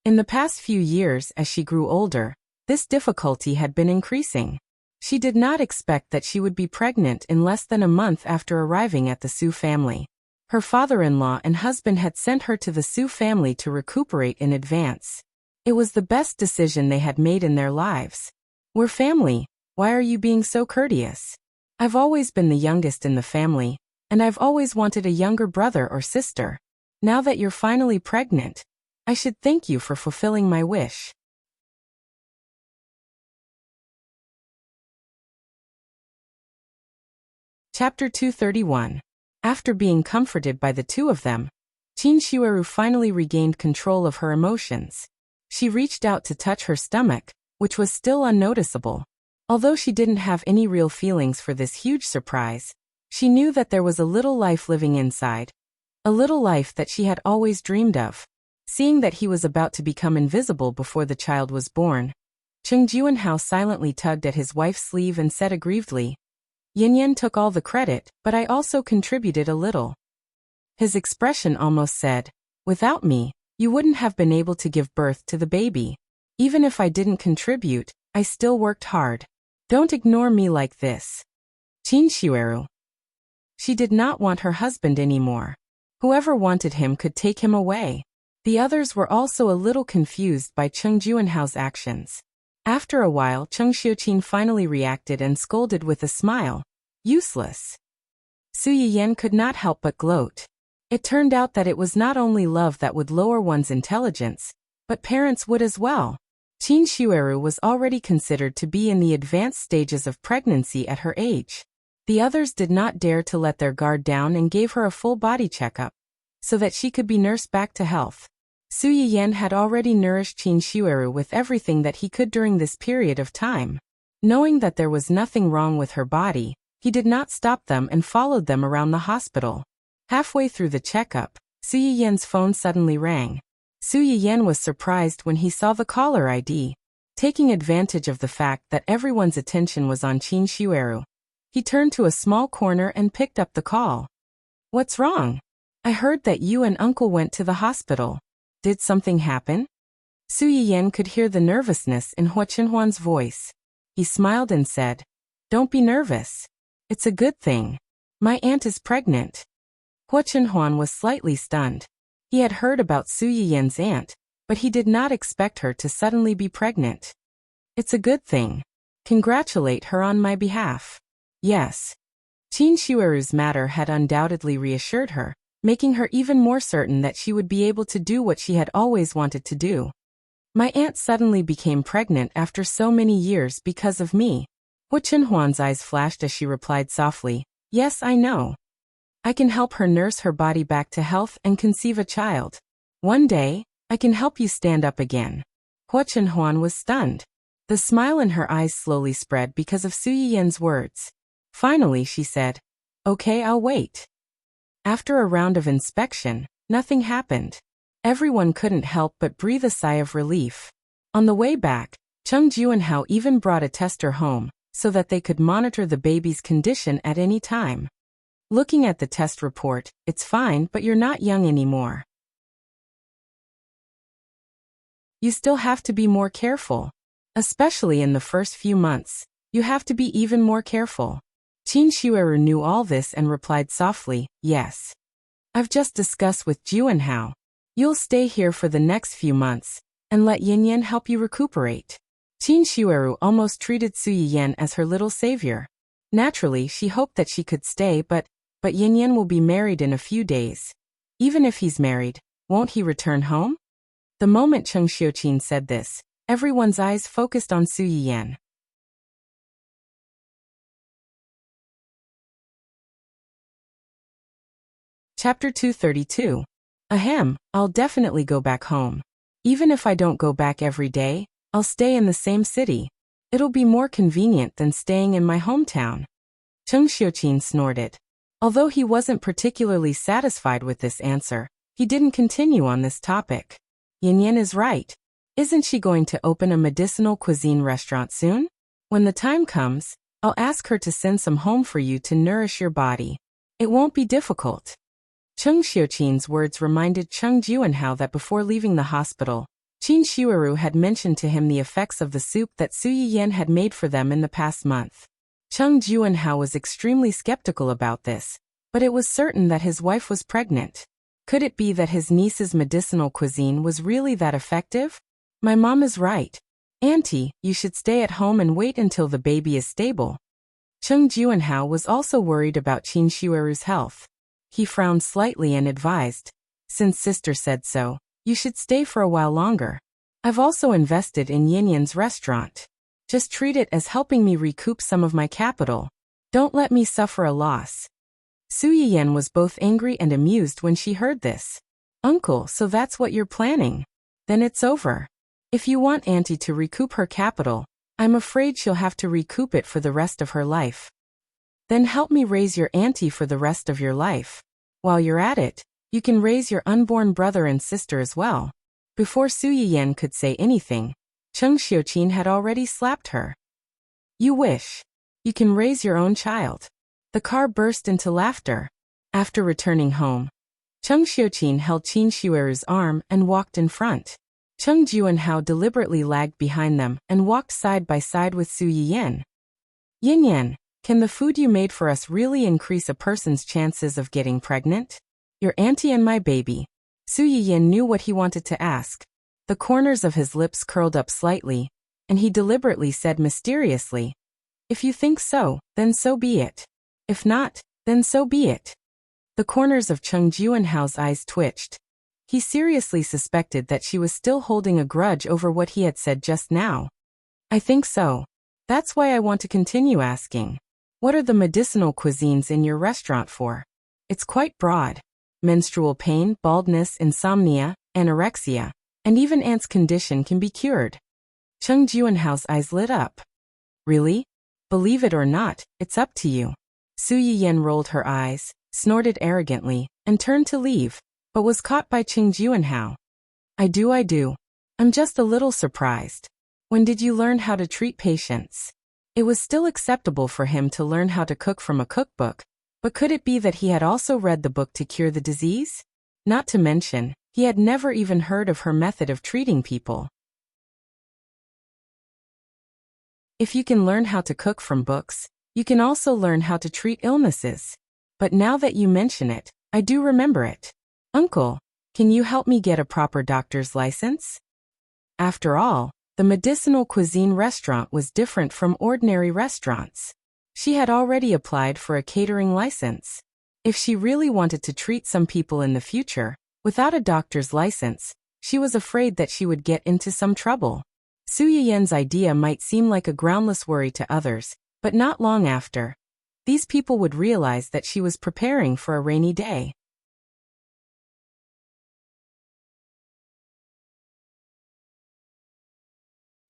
In the past few years, as she grew older, this difficulty had been increasing. She did not expect that she would be pregnant in less than a month after arriving at the Su family. Her father-in-law and husband had sent her to the Su family to recuperate in advance. It was the best decision they had made in their lives. "We're family. Why are you being so courteous? I've always been the youngest in the family, and I've always wanted a younger brother or sister. Now that you're finally pregnant, I should thank you for fulfilling my wish." Chapter 231. After being comforted by the two of them, Chinshueru finally regained control of her emotions. She reached out to touch her stomach, which was still unnoticeable. Although she didn't have any real feelings for this huge surprise, she knew that there was a little life living inside. A little life that she had always dreamed of. Seeing that he was about to become invisible before the child was born, Cheng Juanhao silently tugged at his wife's sleeve and said aggrievedly, "Yin Yan took all the credit, but I also contributed a little." His expression almost said, "Without me, you wouldn't have been able to give birth to the baby. Even if I didn't contribute, I still worked hard. Don't ignore me like this." Chinshueru. She did not want her husband anymore. Whoever wanted him could take him away. The others were also a little confused by Cheng Juanhao's actions. After a while, Cheng Xiuqin finally reacted and scolded with a smile. "Useless." Su Yiyan could not help but gloat. It turned out that it was not only love that would lower one's intelligence, but parents would as well. Chinshueru was already considered to be in the advanced stages of pregnancy at her age. The others did not dare to let their guard down and gave her a full body checkup, so that she could be nursed back to health. Su Yiyan had already nourished Chinshueru with everything that he could during this period of time. Knowing that there was nothing wrong with her body, he did not stop them and followed them around the hospital. Halfway through the checkup, Su Yiyan's phone suddenly rang. Su Yiyan was surprised when he saw the caller ID. Taking advantage of the fact that everyone's attention was on Chinshueru, he turned to a small corner and picked up the call. "What's wrong? I heard that you and Uncle went to the hospital. Did something happen?" Su Yiyan could hear the nervousness in Hua Chenhuan's voice. He smiled and said, "Don't be nervous. It's a good thing. My aunt is pregnant." Hua Chenhuan was slightly stunned. He had heard about Su Yiyan's aunt, but he did not expect her to suddenly be pregnant. "It's a good thing. Congratulate her on my behalf." "Yes." Chinshueru's matter had undoubtedly reassured her, making her even more certain that she would be able to do what she had always wanted to do. "My aunt suddenly became pregnant after so many years because of me." Hua Chenhuan's eyes flashed as she replied softly, "Yes, I know. I can help her nurse her body back to health and conceive a child. One day, I can help you stand up again." Hua Chenhuan was stunned. The smile in her eyes slowly spread because of Su Yiyan's words. Finally, she said, "Okay, I'll wait." After a round of inspection, nothing happened. Everyone couldn't help but breathe a sigh of relief. On the way back, Cheng Juanhao even brought a tester home, so that they could monitor the baby's condition at any time. Looking at the test report, "It's fine, but you're not young anymore. You still have to be more careful. Especially in the first few months, you have to be even more careful." Chinshueru knew all this and replied softly, "Yes. I've just discussed with Juanhao. You'll stay here for the next few months, and let Yin Yan help you recuperate." Chinshueru almost treated Su Yiyan as her little savior. Naturally, she hoped that she could stay, but Yin Yan will be married in a few days. Even if he's married, won't he return home? The moment Cheng Xiuqin said this, everyone's eyes focused on Su Yiyan. Chapter 232. Ahem, I'll definitely go back home. Even if I don't go back every day, I'll stay in the same city. It'll be more convenient than staying in my hometown. Cheng Xiuqin snorted. Although he wasn't particularly satisfied with this answer, he didn't continue on this topic. Yin Yan is right. Isn't she going to open a medicinal cuisine restaurant soon? When the time comes, I'll ask her to send some home for you to nourish your body. It won't be difficult. Cheng Xiuqin's words reminded Cheng Juanhao that before leaving the hospital, Qin Shuiru had mentioned to him the effects of the soup that Su Yiyan had made for them in the past month. Cheng Juanhao was extremely skeptical about this, but it was certain that his wife was pregnant. Could it be that his niece's medicinal cuisine was really that effective? My mom is right. Auntie, you should stay at home and wait until the baby is stable. Cheng Juanhao was also worried about Qin Shuiru's health. He frowned slightly and advised, since sister said so, you should stay for a while longer. I've also invested in Yinyan's restaurant. Just treat it as helping me recoup some of my capital. Don't let me suffer a loss. Su Yiyan was both angry and amused when she heard this. Uncle, so that's what you're planning? Then it's over. If you want Auntie to recoup her capital, I'm afraid she'll have to recoup it for the rest of her life. Then help me raise your auntie for the rest of your life. While you're at it, you can raise your unborn brother and sister as well. Before Su Yiyan could say anything, Cheng Xiuqin had already slapped her. You wish. You can raise your own child. The car burst into laughter. After returning home, Cheng Xiuqin held Qin Shuiru's arm and walked in front. Cheng Juanhao deliberately lagged behind them and walked side by side with Su Yiyan. Yinyan, can the food you made for us really increase a person's chances of getting pregnant? Your auntie and my baby. Su Yiyan knew what he wanted to ask. The corners of his lips curled up slightly, and he deliberately said mysteriously, if you think so, then so be it. If not, then so be it. The corners of Cheng Juanhao's eyes twitched. He seriously suspected that she was still holding a grudge over what he had said just now. I think so. That's why I want to continue asking. What are the medicinal cuisines in your restaurant for? It's quite broad. Menstrual pain, baldness, insomnia, anorexia, and even Aunt's condition can be cured. Cheng Juanhao's eyes lit up. Really? Believe it or not, it's up to you. Su Yiyan rolled her eyes, snorted arrogantly, and turned to leave, but was caught by Cheng Juanhao. I do. I'm just a little surprised. When did you learn how to treat patients? It was still acceptable for him to learn how to cook from a cookbook, but could it be that he had also read the book to cure the disease? Not to mention, he had never even heard of her method of treating people. If you can learn how to cook from books, you can also learn how to treat illnesses. But now that you mention it, I do remember it. Uncle, can you help me get a proper doctor's license? After all, the medicinal cuisine restaurant was different from ordinary restaurants. She had already applied for a catering license. If she really wanted to treat some people in the future, without a doctor's license, she was afraid that she would get into some trouble. Su Yiyan's idea might seem like a groundless worry to others, but not long after, these people would realize that she was preparing for a rainy day.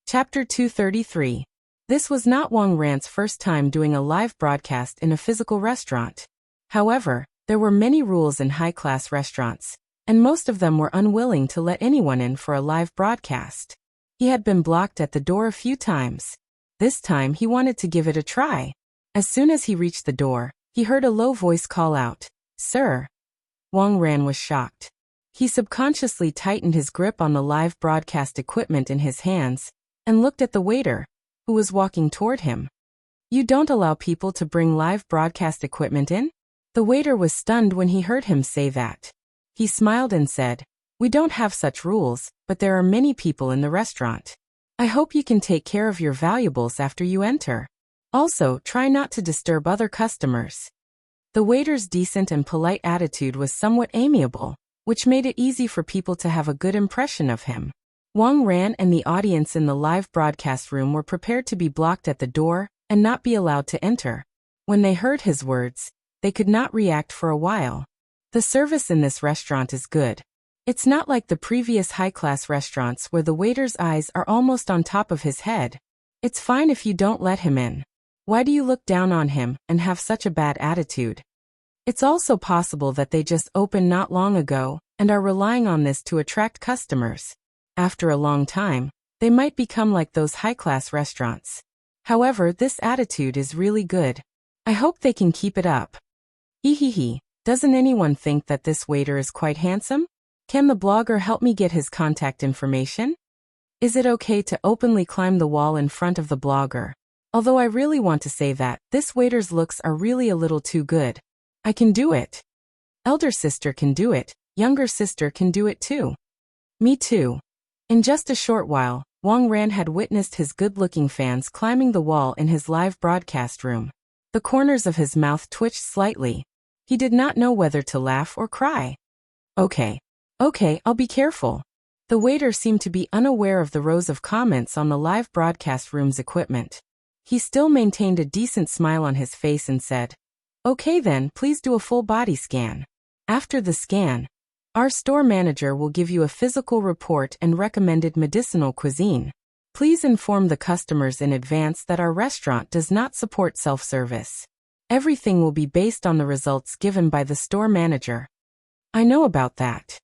Chapter 233. This was not Wang Ran's first time doing a live broadcast in a physical restaurant. However, there were many rules in high-class restaurants, and most of them were unwilling to let anyone in for a live broadcast. He had been blocked at the door a few times. This time he wanted to give it a try. As soon as he reached the door, he heard a low voice call out, "Sir." Wang Ran was shocked. He subconsciously tightened his grip on the live broadcast equipment in his hands, and looked at the waiter, who was walking toward him. You don't allow people to bring live broadcast equipment in? The waiter was stunned when he heard him say that. He smiled and said, we don't have such rules, but there are many people in the restaurant. I hope you can take care of your valuables after you enter. Also, try not to disturb other customers. The waiter's decent and polite attitude was somewhat amiable, which made it easy for people to have a good impression of him. Wang Ran and the audience in the live broadcast room were prepared to be blocked at the door and not be allowed to enter. When they heard his words, they could not react for a while. The service in this restaurant is good. It's not like the previous high-class restaurants where the waiter's eyes are almost on top of his head. It's fine if you don't let him in. Why do you look down on him and have such a bad attitude? It's also possible that they just opened not long ago and are relying on this to attract customers. After a long time, they might become like those high-class restaurants. However, this attitude is really good. I hope they can keep it up. Hehehe, doesn't anyone think that this waiter is quite handsome? Can the blogger help me get his contact information? Is it okay to openly climb the wall in front of the blogger? Although I really want to say that this waiter's looks are really a little too good. I can do it. Elder sister can do it. Younger sister can do it too. Me too. In just a short while, Wang Ran had witnessed his good-looking fans climbing the wall in his live broadcast room. The corners of his mouth twitched slightly. He did not know whether to laugh or cry. Okay, I'll be careful. The waiter seemed to be unaware of the rows of comments on the live broadcast room's equipment. He still maintained a decent smile on his face and said, "Okay then, please do a full body scan. After the scan, our store manager will give you a physical report and recommended medicinal cuisine. Please inform the customers in advance that our restaurant does not support self-service. Everything will be based on the results given by the store manager." I know about that.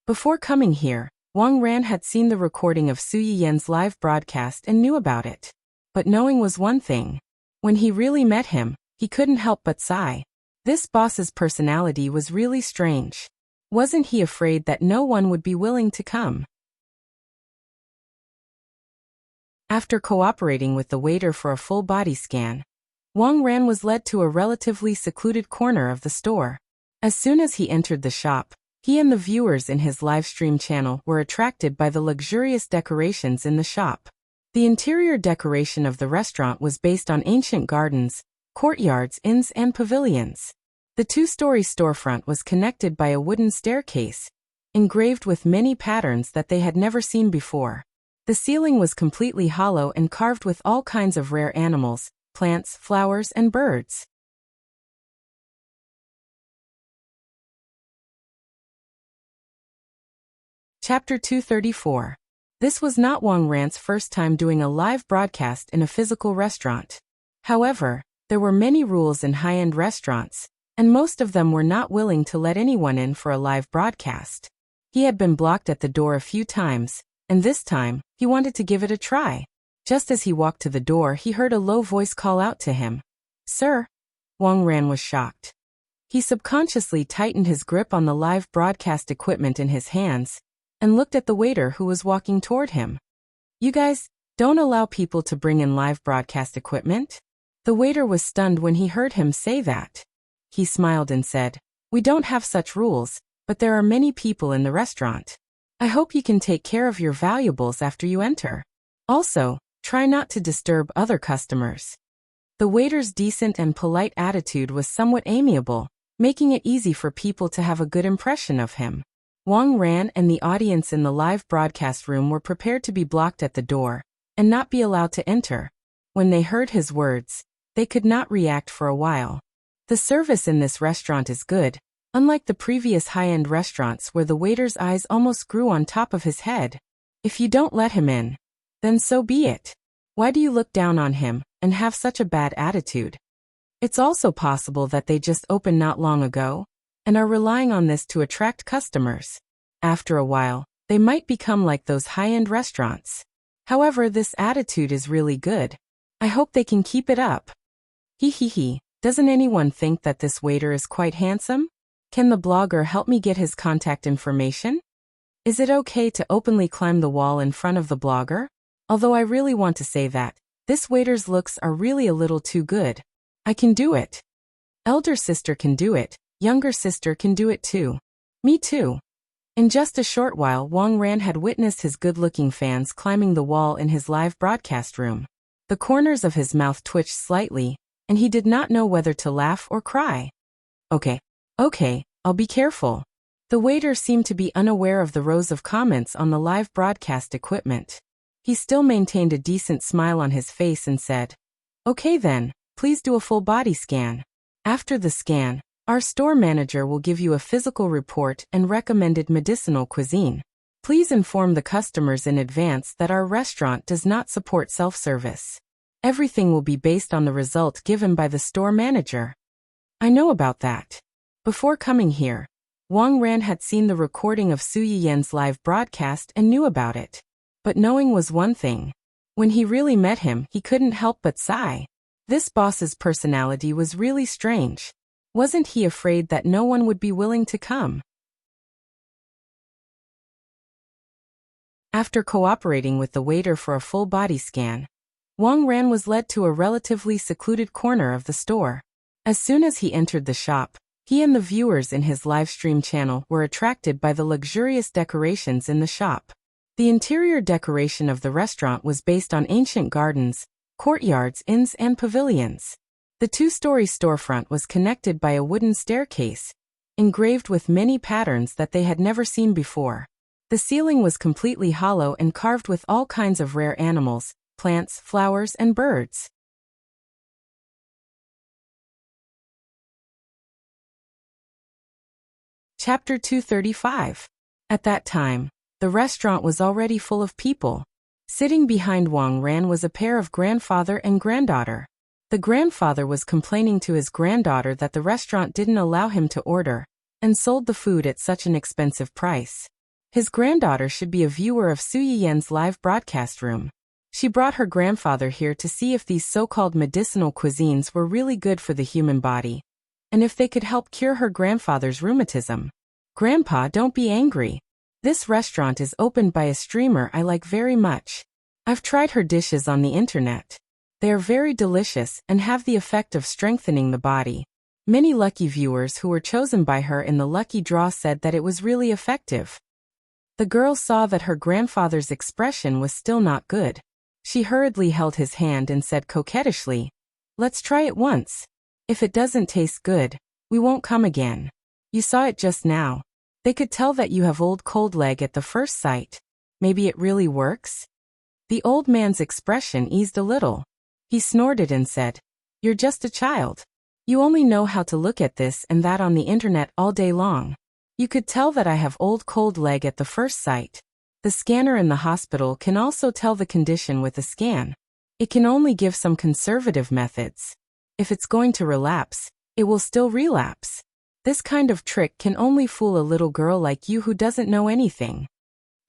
Before coming here, Wang Ran had seen the recording of Su Yiyan's live broadcast and knew about it. But knowing was one thing. When he really met him, he couldn't help but sigh. This boss's personality was really strange. Wasn't he afraid that no one would be willing to come? After cooperating with the waiter for a full body scan, Wang Ran was led to a relatively secluded corner of the store. As soon as he entered the shop, he and the viewers in his live stream channel were attracted by the luxurious decorations in the shop. The interior decoration of the restaurant was based on ancient gardens, courtyards, inns, and pavilions. The two-story storefront was connected by a wooden staircase, engraved with many patterns that they had never seen before. The ceiling was completely hollow and carved with all kinds of rare animals, plants, flowers, and birds. Chapter 234. This was not Wang Ran's first time doing a live broadcast in a physical restaurant. However, there were many rules in high-end restaurants, and most of them were not willing to let anyone in for a live broadcast. He had been blocked at the door a few times, and this time, he wanted to give it a try. Just as he walked to the door, he heard a low voice call out to him. "Sir?" Wang Ran was shocked. He subconsciously tightened his grip on the live broadcast equipment in his hands, and looked at the waiter who was walking toward him. "You guys don't allow people to bring in live broadcast equipment?" The waiter was stunned when he heard him say that. He smiled and said, "We don't have such rules, but there are many people in the restaurant. I hope you can take care of your valuables after you enter. Also, try not to disturb other customers." The waiter's decent and polite attitude was somewhat amiable, making it easy for people to have a good impression of him. Wang Ran and the audience in the live broadcast room were prepared to be blocked at the door and not be allowed to enter. When they heard his words, they could not react for a while. The service in this restaurant is good, unlike the previous high-end restaurants where the waiter's eyes almost grew on top of his head. If you don't let him in, then so be it. Why do you look down on him and have such a bad attitude? It's also possible that they just opened not long ago and are relying on this to attract customers. After a while, they might become like those high-end restaurants. However, this attitude is really good. I hope they can keep it up. He. Doesn't anyone think that this waiter is quite handsome? Can the blogger help me get his contact information? Is it okay to openly climb the wall in front of the blogger? Although I really want to say that this waiter's looks are really a little too good. I can do it. Elder sister can do it. Younger sister can do it too. Me too. In just a short while, Wang Ran had witnessed his good-looking fans climbing the wall in his live broadcast room. The corners of his mouth twitched slightly, and he did not know whether to laugh or cry. Okay, I'll be careful. The waiter seemed to be unaware of the rows of comments on the live broadcast equipment. He still maintained a decent smile on his face and said, "Okay then, please do a full body scan. After the scan, our store manager will give you a physical report and recommended medicinal cuisine. Please inform the customers in advance that our restaurant does not support self-service. Everything will be based on the result given by the store manager." I know about that. Before coming here, Wang Ran had seen the recording of Su Yiyan's live broadcast and knew about it. But knowing was one thing. When he really met him, he couldn't help but sigh. This boss's personality was really strange. Wasn't he afraid that no one would be willing to come? After cooperating with the waiter for a full body scan, Wang Ran was led to a relatively secluded corner of the store. As soon as he entered the shop, he and the viewers in his live stream channel were attracted by the luxurious decorations in the shop. The interior decoration of the restaurant was based on ancient gardens, courtyards, inns, and pavilions. The two-story storefront was connected by a wooden staircase, engraved with many patterns that they had never seen before. The ceiling was completely hollow and carved with all kinds of rare animals, plants, flowers, and birds. Chapter 235. At that time, the restaurant was already full of people. Sitting behind Wang Ran was a pair of grandfather and granddaughter. The grandfather was complaining to his granddaughter that the restaurant didn't allow him to order, and sold the food at such an expensive price. His granddaughter should be a viewer of Su Yiyen's live broadcast room. She brought her grandfather here to see if these so-called medicinal cuisines were really good for the human body, and if they could help cure her grandfather's rheumatism. Grandpa, don't be angry. This restaurant is opened by a streamer I like very much. I've tried her dishes on the internet. They are very delicious and have the effect of strengthening the body. Many lucky viewers who were chosen by her in the lucky draw said that it was really effective. The girl saw that her grandfather's expression was still not good. She hurriedly held his hand and said coquettishly, "Let's try it once. If it doesn't taste good, we won't come again. You saw it just now. They could tell that you have old cold leg at the first sight. Maybe it really works?" The old man's expression eased a little. He snorted and said, "You're just a child. You only know how to look at this and that on the internet all day long. You could tell that I have old cold leg at the first sight. The scanner in the hospital can also tell the condition with a scan. It can only give some conservative methods. If it's going to relapse, it will still relapse. This kind of trick can only fool a little girl like you who doesn't know anything."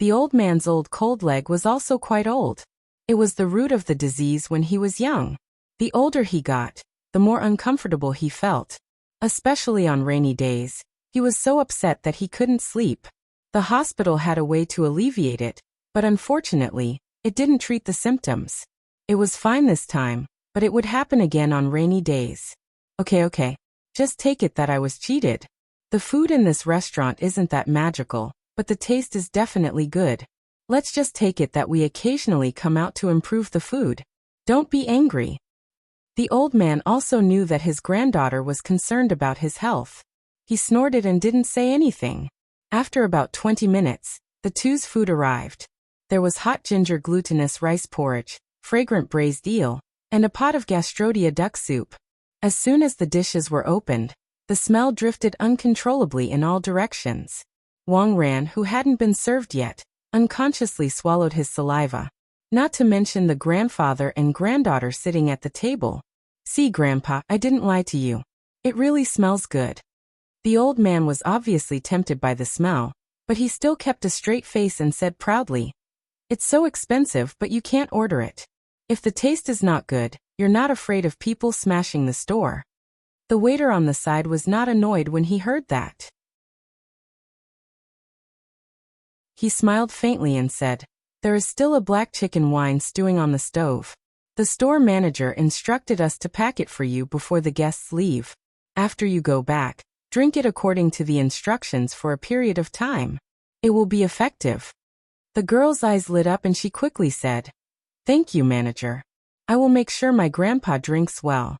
The old man's old cold leg was also quite old. It was the root of the disease when he was young. The older he got, the more uncomfortable he felt. Especially on rainy days, he was so upset that he couldn't sleep. The hospital had a way to alleviate it, but unfortunately, it didn't treat the symptoms. It was fine this time, but it would happen again on rainy days. Okay. Just take it that I was cheated. The food in this restaurant isn't that magical, but the taste is definitely good. Let's just take it that we occasionally come out to improve the food. Don't be angry." The old man also knew that his granddaughter was concerned about his health. He snorted and didn't say anything. After about 20 minutes, the two's food arrived. There was hot ginger glutinous rice porridge, fragrant braised eel, and a pot of gastrodia duck soup. As soon as the dishes were opened, the smell drifted uncontrollably in all directions. Wang Ran, who hadn't been served yet, unconsciously swallowed his saliva. Not to mention the grandfather and granddaughter sitting at the table. "See, Grandpa, I didn't lie to you. It really smells good." The old man was obviously tempted by the smell, but he still kept a straight face and said proudly, "It's so expensive, but you can't order it. If the taste is not good, you're not afraid of people smashing the store." The waiter on the side was not annoyed when he heard that. He smiled faintly and said, "There is still a black chicken wine stewing on the stove. The store manager instructed us to pack it for you before the guests leave. After you go back, drink it according to the instructions for a period of time. It will be effective." The girl's eyes lit up and she quickly said, "Thank you, manager. I will make sure my grandpa drinks well."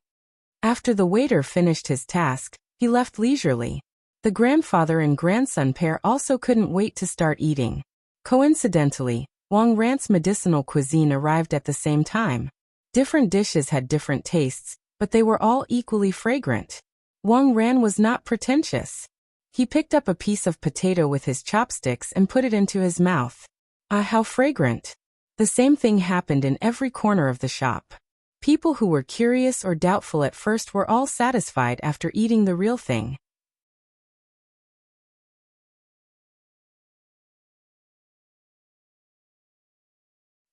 After the waiter finished his task, he left leisurely. The grandfather and grandson pair also couldn't wait to start eating. Coincidentally, Wang Ran's medicinal cuisine arrived at the same time. Different dishes had different tastes, but they were all equally fragrant. Wang Ran was not pretentious. He picked up a piece of potato with his chopsticks and put it into his mouth. Ah, how fragrant! The same thing happened in every corner of the shop. People who were curious or doubtful at first were all satisfied after eating the real thing.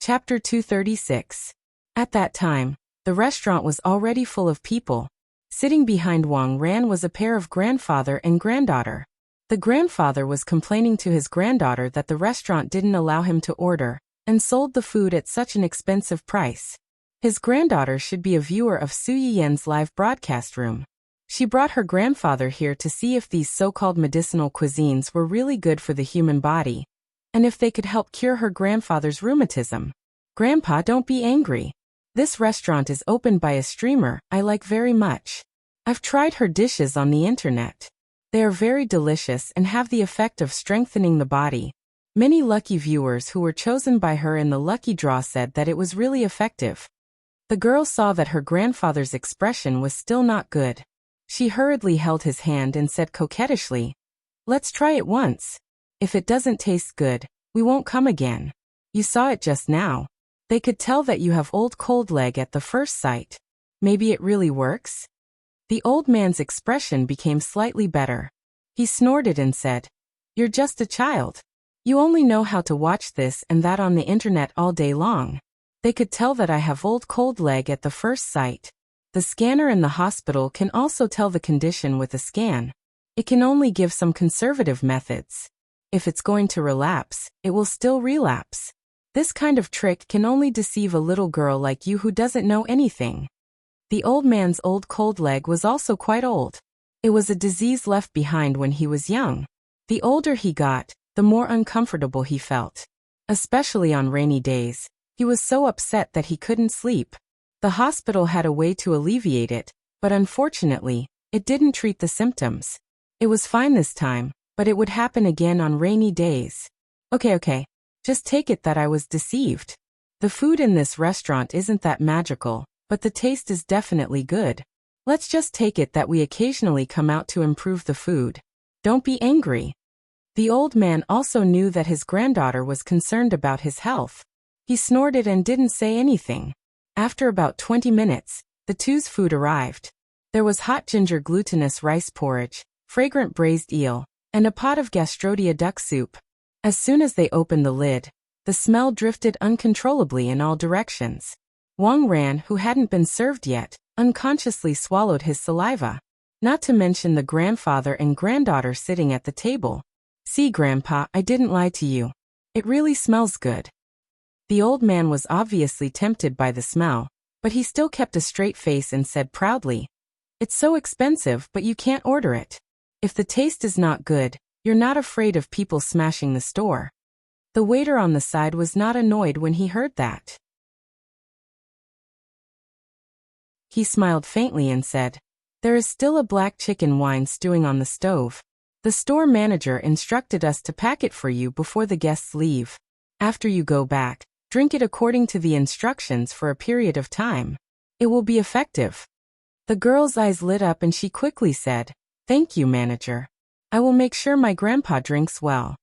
Chapter 236. At that time, the restaurant was already full of people. Sitting behind Wang Ran was a pair of grandfather and granddaughter. The grandfather was complaining to his granddaughter that the restaurant didn't allow him to order, and sold the food at such an expensive price. His granddaughter should be a viewer of Su Yiyen's live broadcast room. She brought her grandfather here to see if these so-called medicinal cuisines were really good for the human body, and if they could help cure her grandfather's rheumatism. Grandpa, don't be angry. This restaurant is opened by a streamer I like very much. I've tried her dishes on the internet. They are very delicious and have the effect of strengthening the body. Many lucky viewers who were chosen by her in the lucky draw said that it was really effective. The girl saw that her grandfather's expression was still not good. She hurriedly held his hand and said coquettishly, "Let's try it once. If it doesn't taste good, we won't come again. You saw it just now. They could tell that you have old cold leg at the first sight. Maybe it really works?" The old man's expression became slightly better. He snorted and said, "You're just a child. You only know how to watch this and that on the internet all day long. They could tell that I have old cold leg at the first sight. The scanner in the hospital can also tell the condition with a scan. It can only give some conservative methods. If it's going to relapse, it will still relapse. This kind of trick can only deceive a little girl like you who doesn't know anything." The old man's old cold leg was also quite old. It was a disease left behind when he was young. The older he got, the more uncomfortable he felt. Especially on rainy days, he was so upset that he couldn't sleep. The hospital had a way to alleviate it, but unfortunately, it didn't treat the symptoms. It was fine this time, but it would happen again on rainy days. Okay. Just take it that I was deceived. The food in this restaurant isn't that magical, but the taste is definitely good. Let's just take it that we occasionally come out to improve the food. Don't be angry." The old man also knew that his granddaughter was concerned about his health. He snorted and didn't say anything. After about 20 minutes, the two's food arrived. There was hot ginger glutinous rice porridge, fragrant braised eel, and a pot of gastrodia duck soup. As soon as they opened the lid, the smell drifted uncontrollably in all directions. Wang Ran, who hadn't been served yet, unconsciously swallowed his saliva. Not to mention the grandfather and granddaughter sitting at the table. "See, Grandpa, I didn't lie to you. It really smells good." The old man was obviously tempted by the smell, but he still kept a straight face and said proudly, "It's so expensive, but you can't order it. If the taste is not good, you're not afraid of people smashing the store." The waiter on the side was not annoyed when he heard that. He smiled faintly and said, "There is still a black chicken wine stewing on the stove. The store manager instructed us to pack it for you before the guests leave. After you go back, drink it according to the instructions for a period of time. It will be effective." The girl's eyes lit up and she quickly said, "Thank you, manager. I will make sure my grandpa drinks well."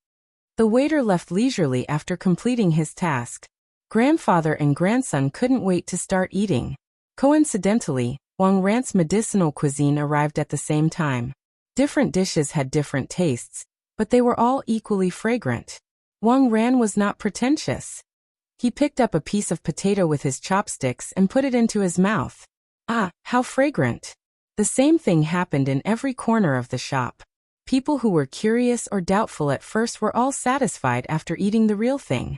The waiter left leisurely after completing his task. Grandfather and grandson couldn't wait to start eating. Coincidentally, Wang Ran's medicinal cuisine arrived at the same time. Different dishes had different tastes, but they were all equally fragrant. Wang Ran was not pretentious. He picked up a piece of potato with his chopsticks and put it into his mouth. Ah, how fragrant! The same thing happened in every corner of the shop. People who were curious or doubtful at first were all satisfied after eating the real thing.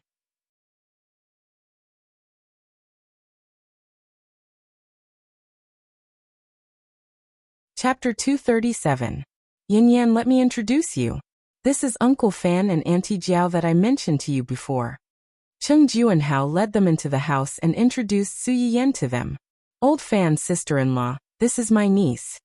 Chapter 237. Yin Yan, let me introduce you. This is Uncle Fan and Auntie Jiao that I mentioned to you before. Cheng Juanhao led them into the house and introduced Su Yiyen to them. Old Fan's sister-in-law, this is my niece.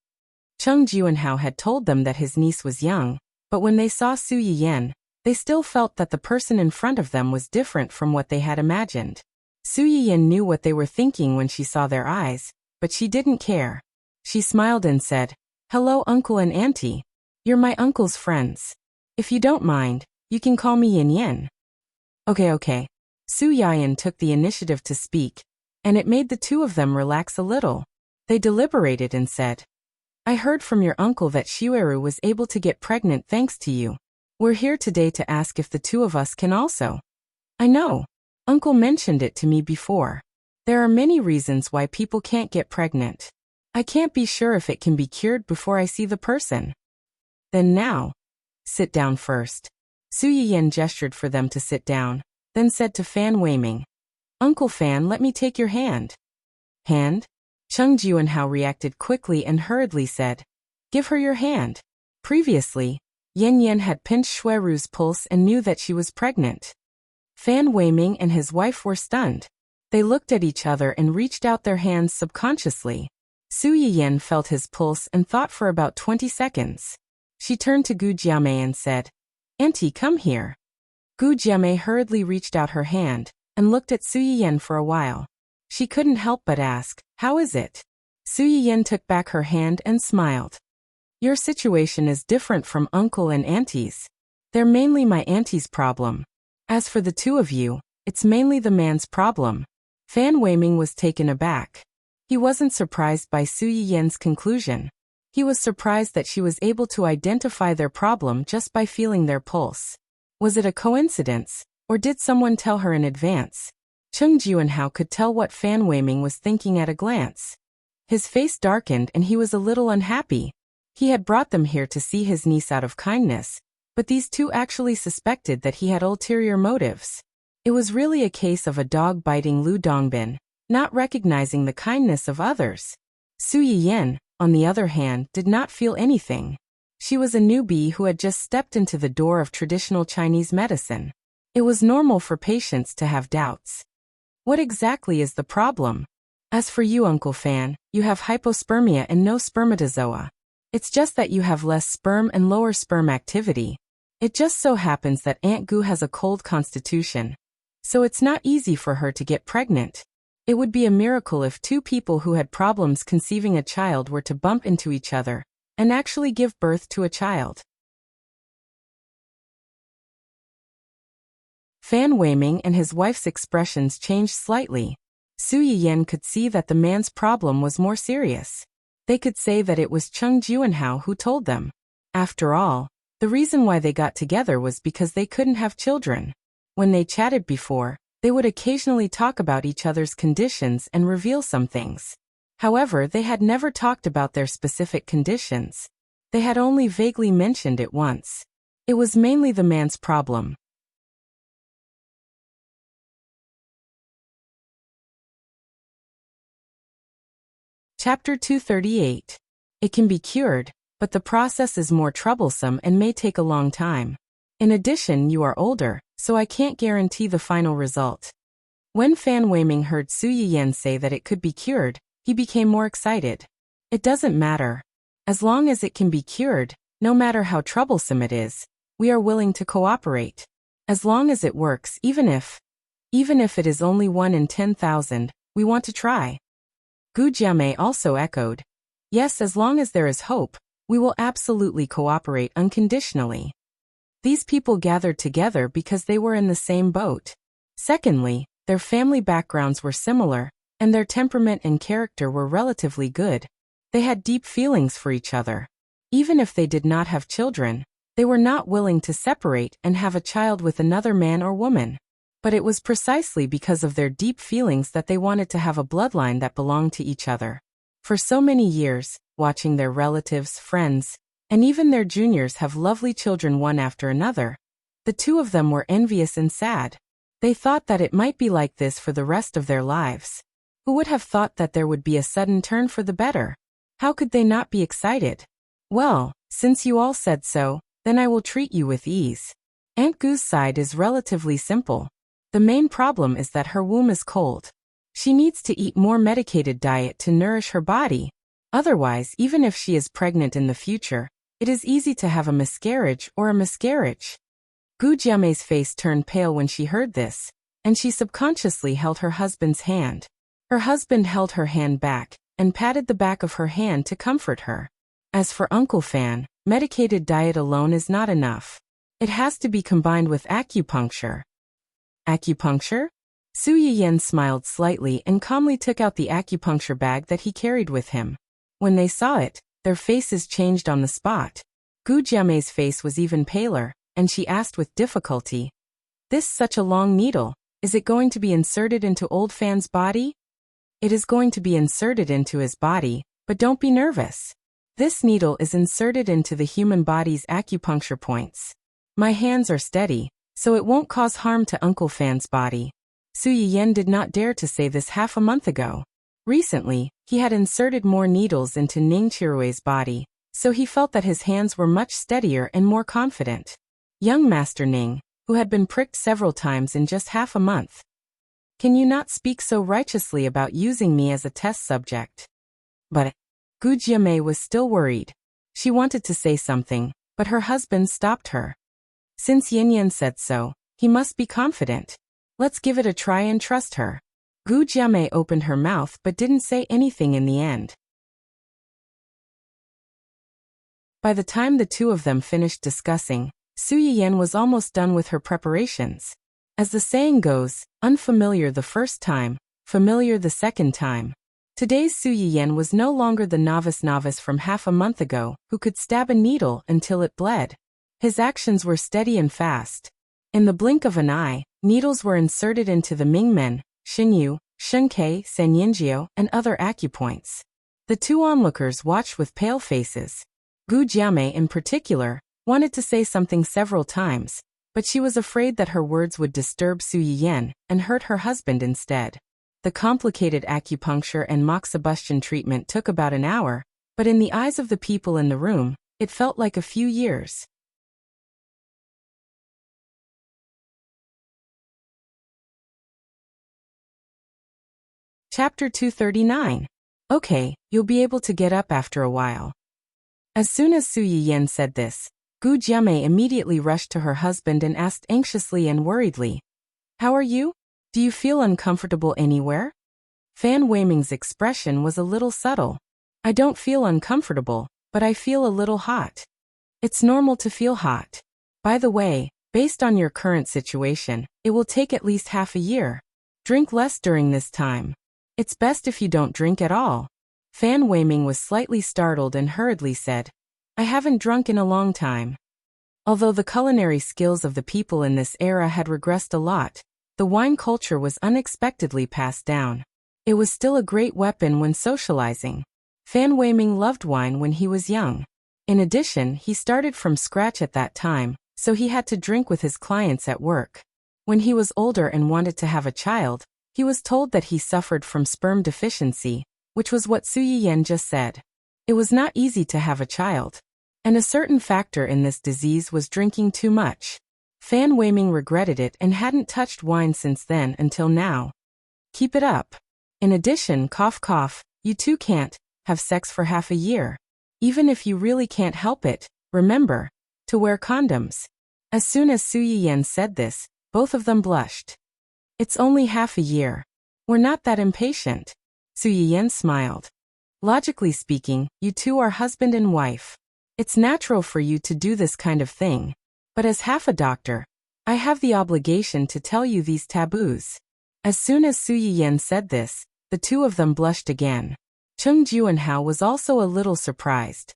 Cheng Juanhao had told them that his niece was young, but when they saw Su Yiyen, they still felt that the person in front of them was different from what they had imagined. Su Yiyen knew what they were thinking when she saw their eyes, but she didn't care. She smiled and said, "Hello, Uncle and Auntie. You're my uncle's friends. If you don't mind, you can call me Yin Yen." Okay. Su Yiyen took the initiative to speak, and it made the two of them relax a little. They deliberated and said, "I heard from your uncle that Shueru was able to get pregnant thanks to you. We're here today to ask if the two of us can also." "I know. Uncle mentioned it to me before. There are many reasons why people can't get pregnant. I can't be sure if it can be cured before I see the person." "Then now, Sit down first. Su Yiyan gestured for them to sit down, then said to Fan Weiming, Uncle Fan, let me take your hand. Hand? Cheng Juanhao reacted quickly and hurriedly said, Give her your hand. Previously, Yan Yan had pinched Shuiru's pulse and knew that she was pregnant. Fan Weiming and his wife were stunned. They looked at each other and reached out their hands subconsciously. Su Yiyan felt his pulse and thought for about 20 seconds. She turned to Gu Jiamei and said, Auntie, come here. Gu Jiamei hurriedly reached out her hand and looked at Su Yiyan for a while. She couldn't help but ask, How is it? Su Yiyan took back her hand and smiled. Your situation is different from uncle and auntie's. They're mainly my auntie's problem. As for the two of you, it's mainly the man's problem. Fan Weiming was taken aback. He wasn't surprised by Su Yiyan's conclusion. He was surprised that she was able to identify their problem just by feeling their pulse. Was it a coincidence, or did someone tell her in advance? Cheng Juanhao could tell what Fan Weiming was thinking at a glance. His face darkened and he was a little unhappy. He had brought them here to see his niece out of kindness, but these two actually suspected that he had ulterior motives. It was really a case of a dog biting Lu Dongbin, not recognizing the kindness of others. Su Yiyan, on the other hand, did not feel anything. She was a newbie who had just stepped into the door of traditional Chinese medicine. It was normal for patients to have doubts. What exactly is the problem? As for you, Uncle Fan, you have hypospermia and no spermatozoa. It's just that you have less sperm and lower sperm activity. It just so happens that Aunt Gu has a cold constitution, so it's not easy for her to get pregnant. It would be a miracle if two people who had problems conceiving a child were to bump into each other and actually give birth to a child. Fan Weiming and his wife's expressions changed slightly. Su Yiyan could see that the man's problem was more serious. They could say that it was Cheng Juanhao who told them. After all, the reason why they got together was because they couldn't have children. When they chatted before, they would occasionally talk about each other's conditions and reveal some things. However, they had never talked about their specific conditions. They had only vaguely mentioned it once. It was mainly the man's problem. Chapter 238. It can be cured, but the process is more troublesome and may take a long time. In addition, you are older, so I can't guarantee the final result. When Fan Weiming heard Su Yiyan say that it could be cured, he became more excited. It doesn't matter. As long as it can be cured, no matter how troublesome it is, we are willing to cooperate. As long as it works, even if it is only 1 in 10,000, we want to try. Gu Jiamei also echoed, Yes, as long as there is hope, we will absolutely cooperate unconditionally. These people gathered together because they were in the same boat. Secondly, their family backgrounds were similar, and their temperament and character were relatively good. They had deep feelings for each other. Even if they did not have children, they were not willing to separate and have a child with another man or woman. But it was precisely because of their deep feelings that they wanted to have a bloodline that belonged to each other. For so many years, watching their relatives, friends, and even their juniors have lovely children one after another, the two of them were envious and sad. They thought that it might be like this for the rest of their lives. Who would have thought that there would be a sudden turn for the better? How could they not be excited? Well, since you all said so, then I will treat you with ease. Aunt Gu's side is relatively simple. The main problem is that her womb is cold. She needs to eat more medicated diet to nourish her body. Otherwise, even if she is pregnant in the future, it is easy to have a miscarriage or a miscarriage. Gu Jiamei's face turned pale when she heard this, and she subconsciously held her husband's hand. Her husband held her hand back and patted the back of her hand to comfort her. As for Uncle Fan, medicated diet alone is not enough. It has to be combined with acupuncture. Acupuncture? Su Yiyan smiled slightly and calmly took out the acupuncture bag that he carried with him. When they saw it, their faces changed on the spot. Gu Jiamei's face was even paler, and she asked with difficulty, This such a long needle, is it going to be inserted into Old Fan's body? It is going to be inserted into his body, but don't be nervous. This needle is inserted into the human body's acupuncture points. My hands are steady, so it won't cause harm to Uncle Fan's body. Su Yiyan did not dare to say this half a month ago. Recently, he had inserted more needles into Ning Qirui's body, so he felt that his hands were much steadier and more confident. Young Master Ning, who had been pricked several times in just half a month. Can you not speak so righteously about using me as a test subject? But Gu Jiamei was still worried. She wanted to say something, but her husband stopped her. Since Yin Yan said so, he must be confident. Let's give it a try and trust her. Gu Jiamei opened her mouth but didn't say anything in the end. By the time the two of them finished discussing, Su Yiyan was almost done with her preparations. As the saying goes, unfamiliar the first time, familiar the second time. Today's Su Yiyan was no longer the novice from half a month ago who could stab a needle until it bled. His actions were steady and fast. In the blink of an eye, needles were inserted into the Mingmen, Xinyu, Shenkei, Sanyinjiu, and other acupoints. The two onlookers watched with pale faces. Gu Jiamei in particular wanted to say something several times, but she was afraid that her words would disturb Su Yiyan and hurt her husband instead. The complicated acupuncture and moxibustion treatment took about an hour, but in the eyes of the people in the room, it felt like a few years. Chapter 239. Okay, you'll be able to get up after a while. As soon as Su Yiyan said this, Gu Jiamei immediately rushed to her husband and asked anxiously and worriedly, "How are you? Do you feel uncomfortable anywhere?" Fan Weiming's expression was a little subtle. "I don't feel uncomfortable, but I feel a little hot." It's normal to feel hot. By the way, based on your current situation, it will take at least half a year. Drink less during this time. It's best if you don't drink at all. Fan Weiming was slightly startled and hurriedly said, "I haven't drunk in a long time." Although the culinary skills of the people in this era had regressed a lot, the wine culture was unexpectedly passed down. It was still a great weapon when socializing. Fan Weiming loved wine when he was young. In addition, he started from scratch at that time, so he had to drink with his clients at work. When he was older and wanted to have a child, he was told that he suffered from sperm deficiency, which was what Su Yiyan just said. It was not easy to have a child. And a certain factor in this disease was drinking too much. Fan Weiming regretted it and hadn't touched wine since then until now. Keep it up. In addition, cough cough, you too can't have sex for half a year. Even if you really can't help it, remember to wear condoms. As soon as Su Yiyan said this, both of them blushed. It's only half a year. We're not that impatient. Su Yiyan smiled. Logically speaking, you two are husband and wife. It's natural for you to do this kind of thing. But as half a doctor, I have the obligation to tell you these taboos. As soon as Su Yiyan said this, the two of them blushed again. Cheng Juanhao was also a little surprised.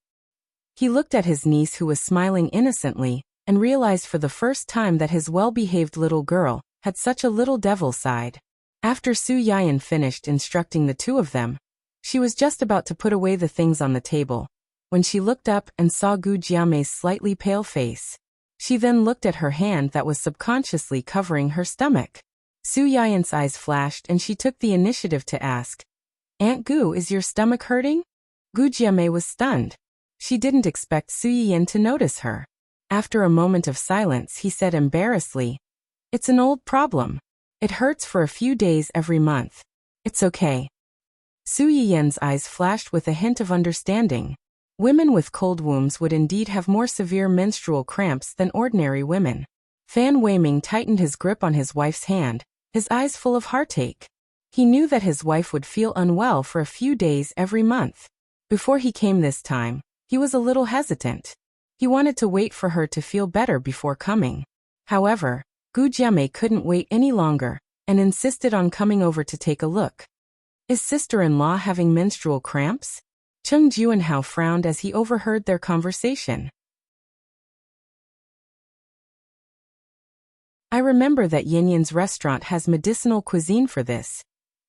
He looked at his niece who was smiling innocently, and realized for the first time that his well-behaved little girl had such a little devil side. After Su Yiyan finished instructing the two of them, she was just about to put away the things on the table, when she looked up and saw Gu Jiamei's slightly pale face. She then looked at her hand that was subconsciously covering her stomach. Su Yiyan's eyes flashed and she took the initiative to ask, "Aunt Gu, is your stomach hurting?" Gu Jiamei was stunned. She didn't expect Su Yiyan to notice her. After a moment of silence, he said embarrassedly, "It's an old problem. It hurts for a few days every month. It's okay." Su Yiyan's eyes flashed with a hint of understanding. Women with cold wombs would indeed have more severe menstrual cramps than ordinary women. Fan Weiming tightened his grip on his wife's hand, his eyes full of heartache. He knew that his wife would feel unwell for a few days every month. Before he came this time, he was a little hesitant. He wanted to wait for her to feel better before coming. However, Gu Jiamei couldn't wait any longer, and insisted on coming over to take a look. "Is sister-in-law having menstrual cramps?" Cheng Juanhao frowned as he overheard their conversation. "I remember that Yin Yan's restaurant has medicinal cuisine for this."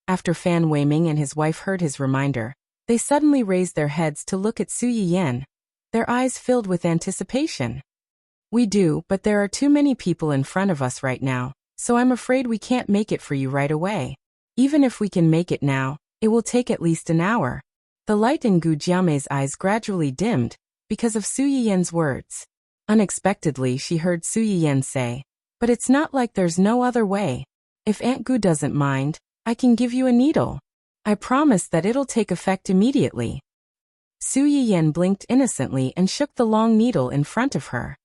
After Fan Weiming and his wife heard his reminder, They suddenly raised their heads to look at Su Yiyan, their eyes filled with anticipation. We do, but there are too many people in front of us right now, so I'm afraid we can't make it for you right away. Even if we can make it now, it will take at least an hour. The light in Gu Jiamei's eyes gradually dimmed, because of Su Yiyan's words. Unexpectedly she heard Su Yiyan say, "But it's not like there's no other way. If Aunt Gu doesn't mind, I can give you a needle. I promise that it'll take effect immediately." Su Yiyan blinked innocently and shook the long needle in front of her.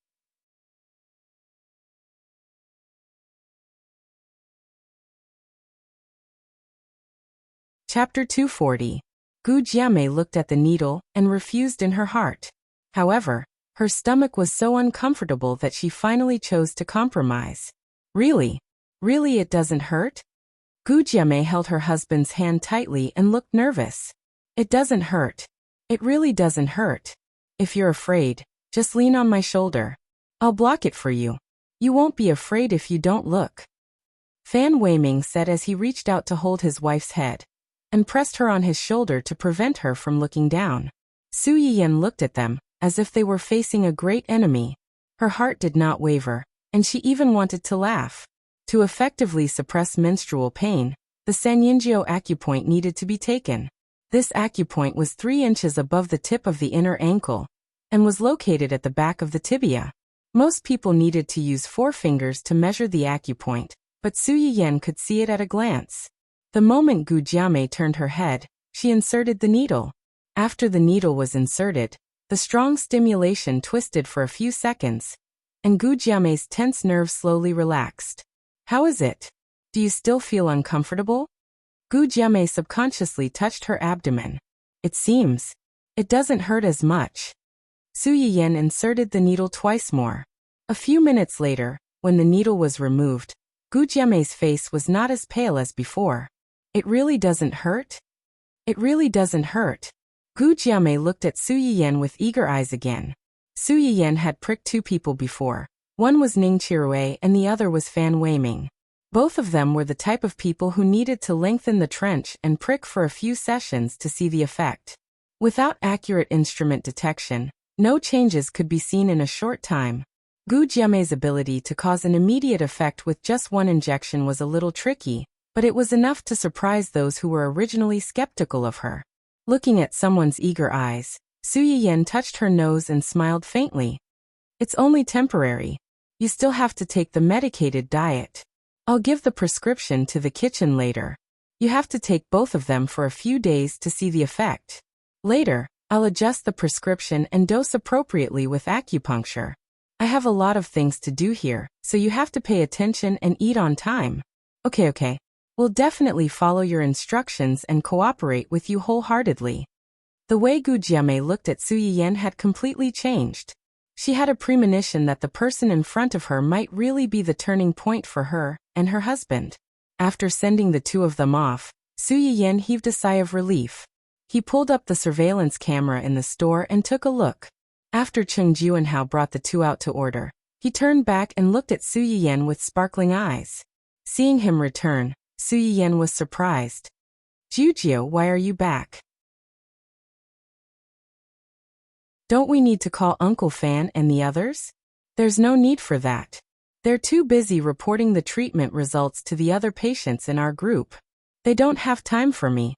Chapter 240. Gu Jiamei looked at the needle and refused in her heart. However, her stomach was so uncomfortable that she finally chose to compromise. Really? Really it doesn't hurt? Gu Jiamei held her husband's hand tightly and looked nervous. It doesn't hurt. It really doesn't hurt. If you're afraid, just lean on my shoulder. I'll block it for you. You won't be afraid if you don't look. Fan Weiming said as he reached out to hold his wife's head and pressed her on his shoulder to prevent her from looking down. Su Yiyan looked at them, as if they were facing a great enemy. Her heart did not waver, and she even wanted to laugh. To effectively suppress menstrual pain, the Sanyinjiu acupoint needed to be taken. This acupoint was 3 inches above the tip of the inner ankle, and was located at the back of the tibia. Most people needed to use 4 fingers to measure the acupoint, but Su Yiyan could see it at a glance. The moment Gu Jiamei turned her head, she inserted the needle. After the needle was inserted, the strong stimulation twisted for a few seconds, and Gu Jiamei's tense nerves slowly relaxed. How is it? Do you still feel uncomfortable? Gu Jiamei subconsciously touched her abdomen. It seems. It doesn't hurt as much. Su Yiyan inserted the needle twice more. A few minutes later, when the needle was removed, Gu Jiamei's face was not as pale as before. It really doesn't hurt? It really doesn't hurt. Gu Jiamei looked at Su Yiyan with eager eyes again. Su Yiyan had pricked 2 people before. One was Ning Qirui and the other was Fan Weiming. Both of them were the type of people who needed to lengthen the trench and prick for a few sessions to see the effect. Without accurate instrument detection, no changes could be seen in a short time. Gu Jiamei's ability to cause an immediate effect with just 1 injection was a little tricky, but it was enough to surprise those who were originally skeptical of her. Looking at someone's eager eyes, Su Yiyan touched her nose and smiled faintly. It's only temporary. You still have to take the medicated diet. I'll give the prescription to the kitchen later. You have to take both of them for a few days to see the effect. Later, I'll adjust the prescription and dose appropriately with acupuncture. I have a lot of things to do here, so you have to pay attention and eat on time. Okay. We'll definitely follow your instructions and cooperate with you wholeheartedly. The way Gu Jiamei looked at Su Yiyan had completely changed. She had a premonition that the person in front of her might really be the turning point for her and her husband. After sending the 2 of them off, Su Yiyan heaved a sigh of relief. He pulled up the surveillance camera in the store and took a look. After Cheng Juanhao brought the 2 out to order, he turned back and looked at Su Yiyan with sparkling eyes. Seeing him return, Su Yiyan was surprised. Jujio, why are you back? Don't we need to call Uncle Fan and the others? There's no need for that. They're too busy reporting the treatment results to the other patients in our group. They don't have time for me.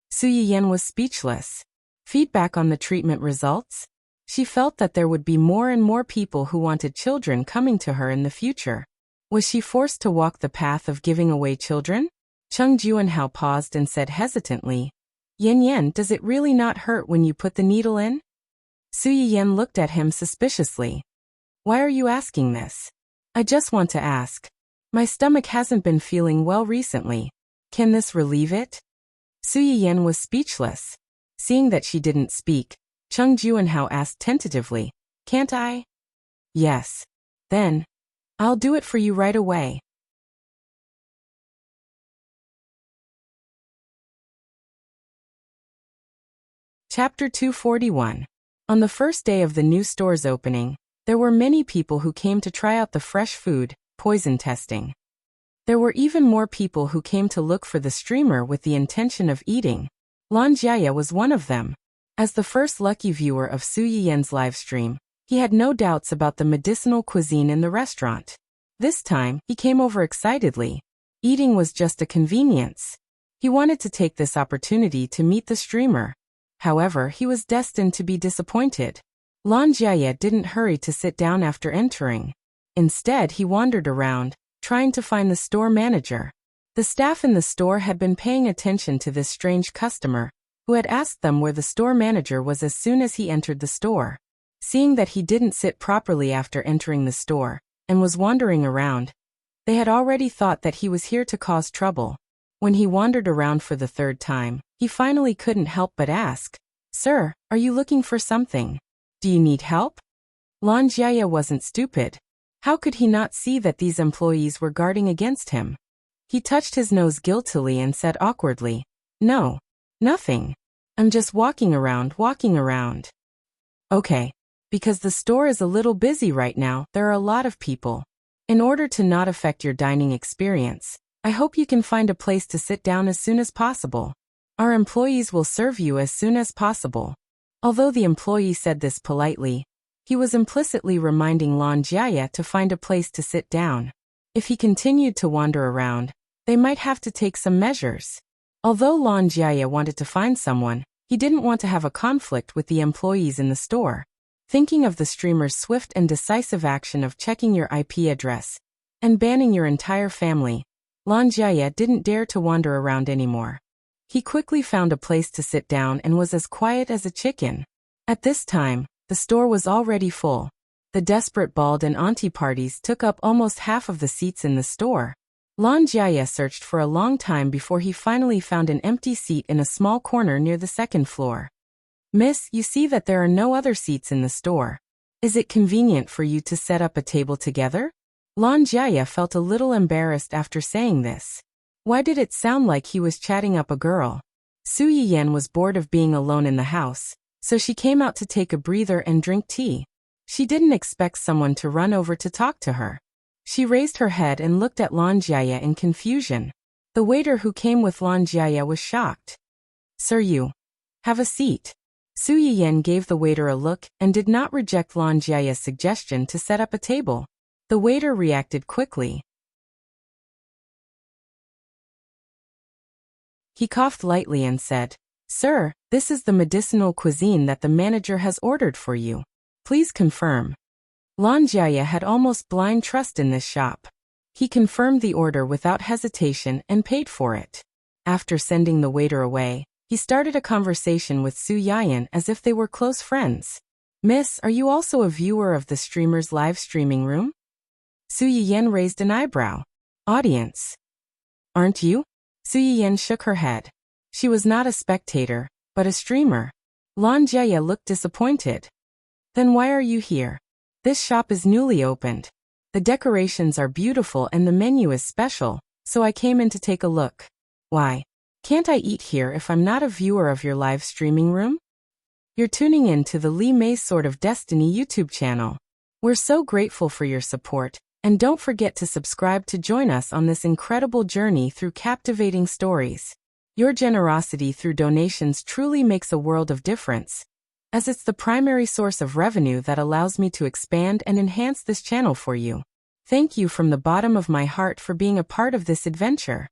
Su Yiyan was speechless. Feedback on the treatment results? She felt that there would be more and more people who wanted children coming to her in the future. Was she forced to walk the path of giving away children? Cheng Juanhao paused and said hesitantly, Yan, does it really not hurt when you put the needle in? Su Yiyan looked at him suspiciously. Why are you asking this? I just want to ask. My stomach hasn't been feeling well recently. Can this relieve it? Su Yiyan was speechless. Seeing that she didn't speak, Cheng Juanhao asked tentatively, Can't I? Yes. Then, I'll do it for you right away. Chapter 241. On the first day of the new store's opening, there were many people who came to try out the fresh food, poison testing. There were even more people who came to look for the streamer with the intention of eating. Lan Jiaya was one of them. As the first lucky viewer of Su Yiyan's livestream, he had no doubts about the medicinal cuisine in the restaurant. This time, he came over excitedly. Eating was just a convenience. He wanted to take this opportunity to meet the streamer. However, he was destined to be disappointed. Lan Jiaya didn't hurry to sit down after entering. Instead, he wandered around, trying to find the store manager. The staff in the store had been paying attention to this strange customer, who had asked them where the store manager was as soon as he entered the store. Seeing that he didn't sit properly after entering the store, and was wandering around, they had already thought that he was here to cause trouble. When he wandered around for the third time, he finally couldn't help but ask, "Sir, are you looking for something? Do you need help?" Lan Jiaya wasn't stupid. How could he not see that these employees were guarding against him? He touched his nose guiltily and said awkwardly, "No, nothing. I'm just walking around. Okay. Because the store is a little busy right now, there are a lot of people. In order to not affect your dining experience, I hope you can find a place to sit down as soon as possible. Our employees will serve you as soon as possible." Although the employee said this politely, he was implicitly reminding Lan Jiaya to find a place to sit down. If he continued to wander around, they might have to take some measures. Although Lan Jiaya wanted to find someone, he didn't want to have a conflict with the employees in the store. Thinking of the streamer's swift and decisive action of checking your IP address and banning your entire family, Lan Jiaya didn't dare to wander around anymore. He quickly found a place to sit down and was as quiet as a chicken. At this time, the store was already full. The desperate bald and auntie parties took up almost half of the seats in the store. Lan Jiaya searched for a long time before he finally found an empty seat in a small corner near the second floor. "Miss, you see that there are no other seats in the store. Is it convenient for you to set up a table together?" Lan Jiaya felt a little embarrassed after saying this. Why did it sound like he was chatting up a girl? Su Yiyan was bored of being alone in the house, so she came out to take a breather and drink tea. She didn't expect someone to run over to talk to her. She raised her head and looked at Lan Jiaya in confusion. The waiter who came with Lan Jiaya was shocked. "Sir, you have a seat." Su Yiyan gave the waiter a look and did not reject Lan Jiaya's suggestion to set up a table. The waiter reacted quickly. He coughed lightly and said, "Sir, this is the medicinal cuisine that the manager has ordered for you. Please confirm." Lan Jiaya had almost blind trust in this shop. He confirmed the order without hesitation and paid for it. After sending the waiter away, he started a conversation with Su Yiyan as if they were close friends. "Miss, are you also a viewer of the streamer's live streaming room?" Su Yiyan raised an eyebrow. "Audience. Aren't you?" Su Yiyan shook her head. She was not a spectator, but a streamer. Lan Jiaya looked disappointed. "Then why are you here? This shop is newly opened. The decorations are beautiful and the menu is special, so I came in to take a look. Why? Can't I eat here if I'm not a viewer of your live streaming room?" You're tuning in to the Li Mei's Sword of Destiny YouTube channel. We're so grateful for your support, and don't forget to subscribe to join us on this incredible journey through captivating stories. Your generosity through donations truly makes a world of difference, as it's the primary source of revenue that allows me to expand and enhance this channel for you. Thank you from the bottom of my heart for being a part of this adventure.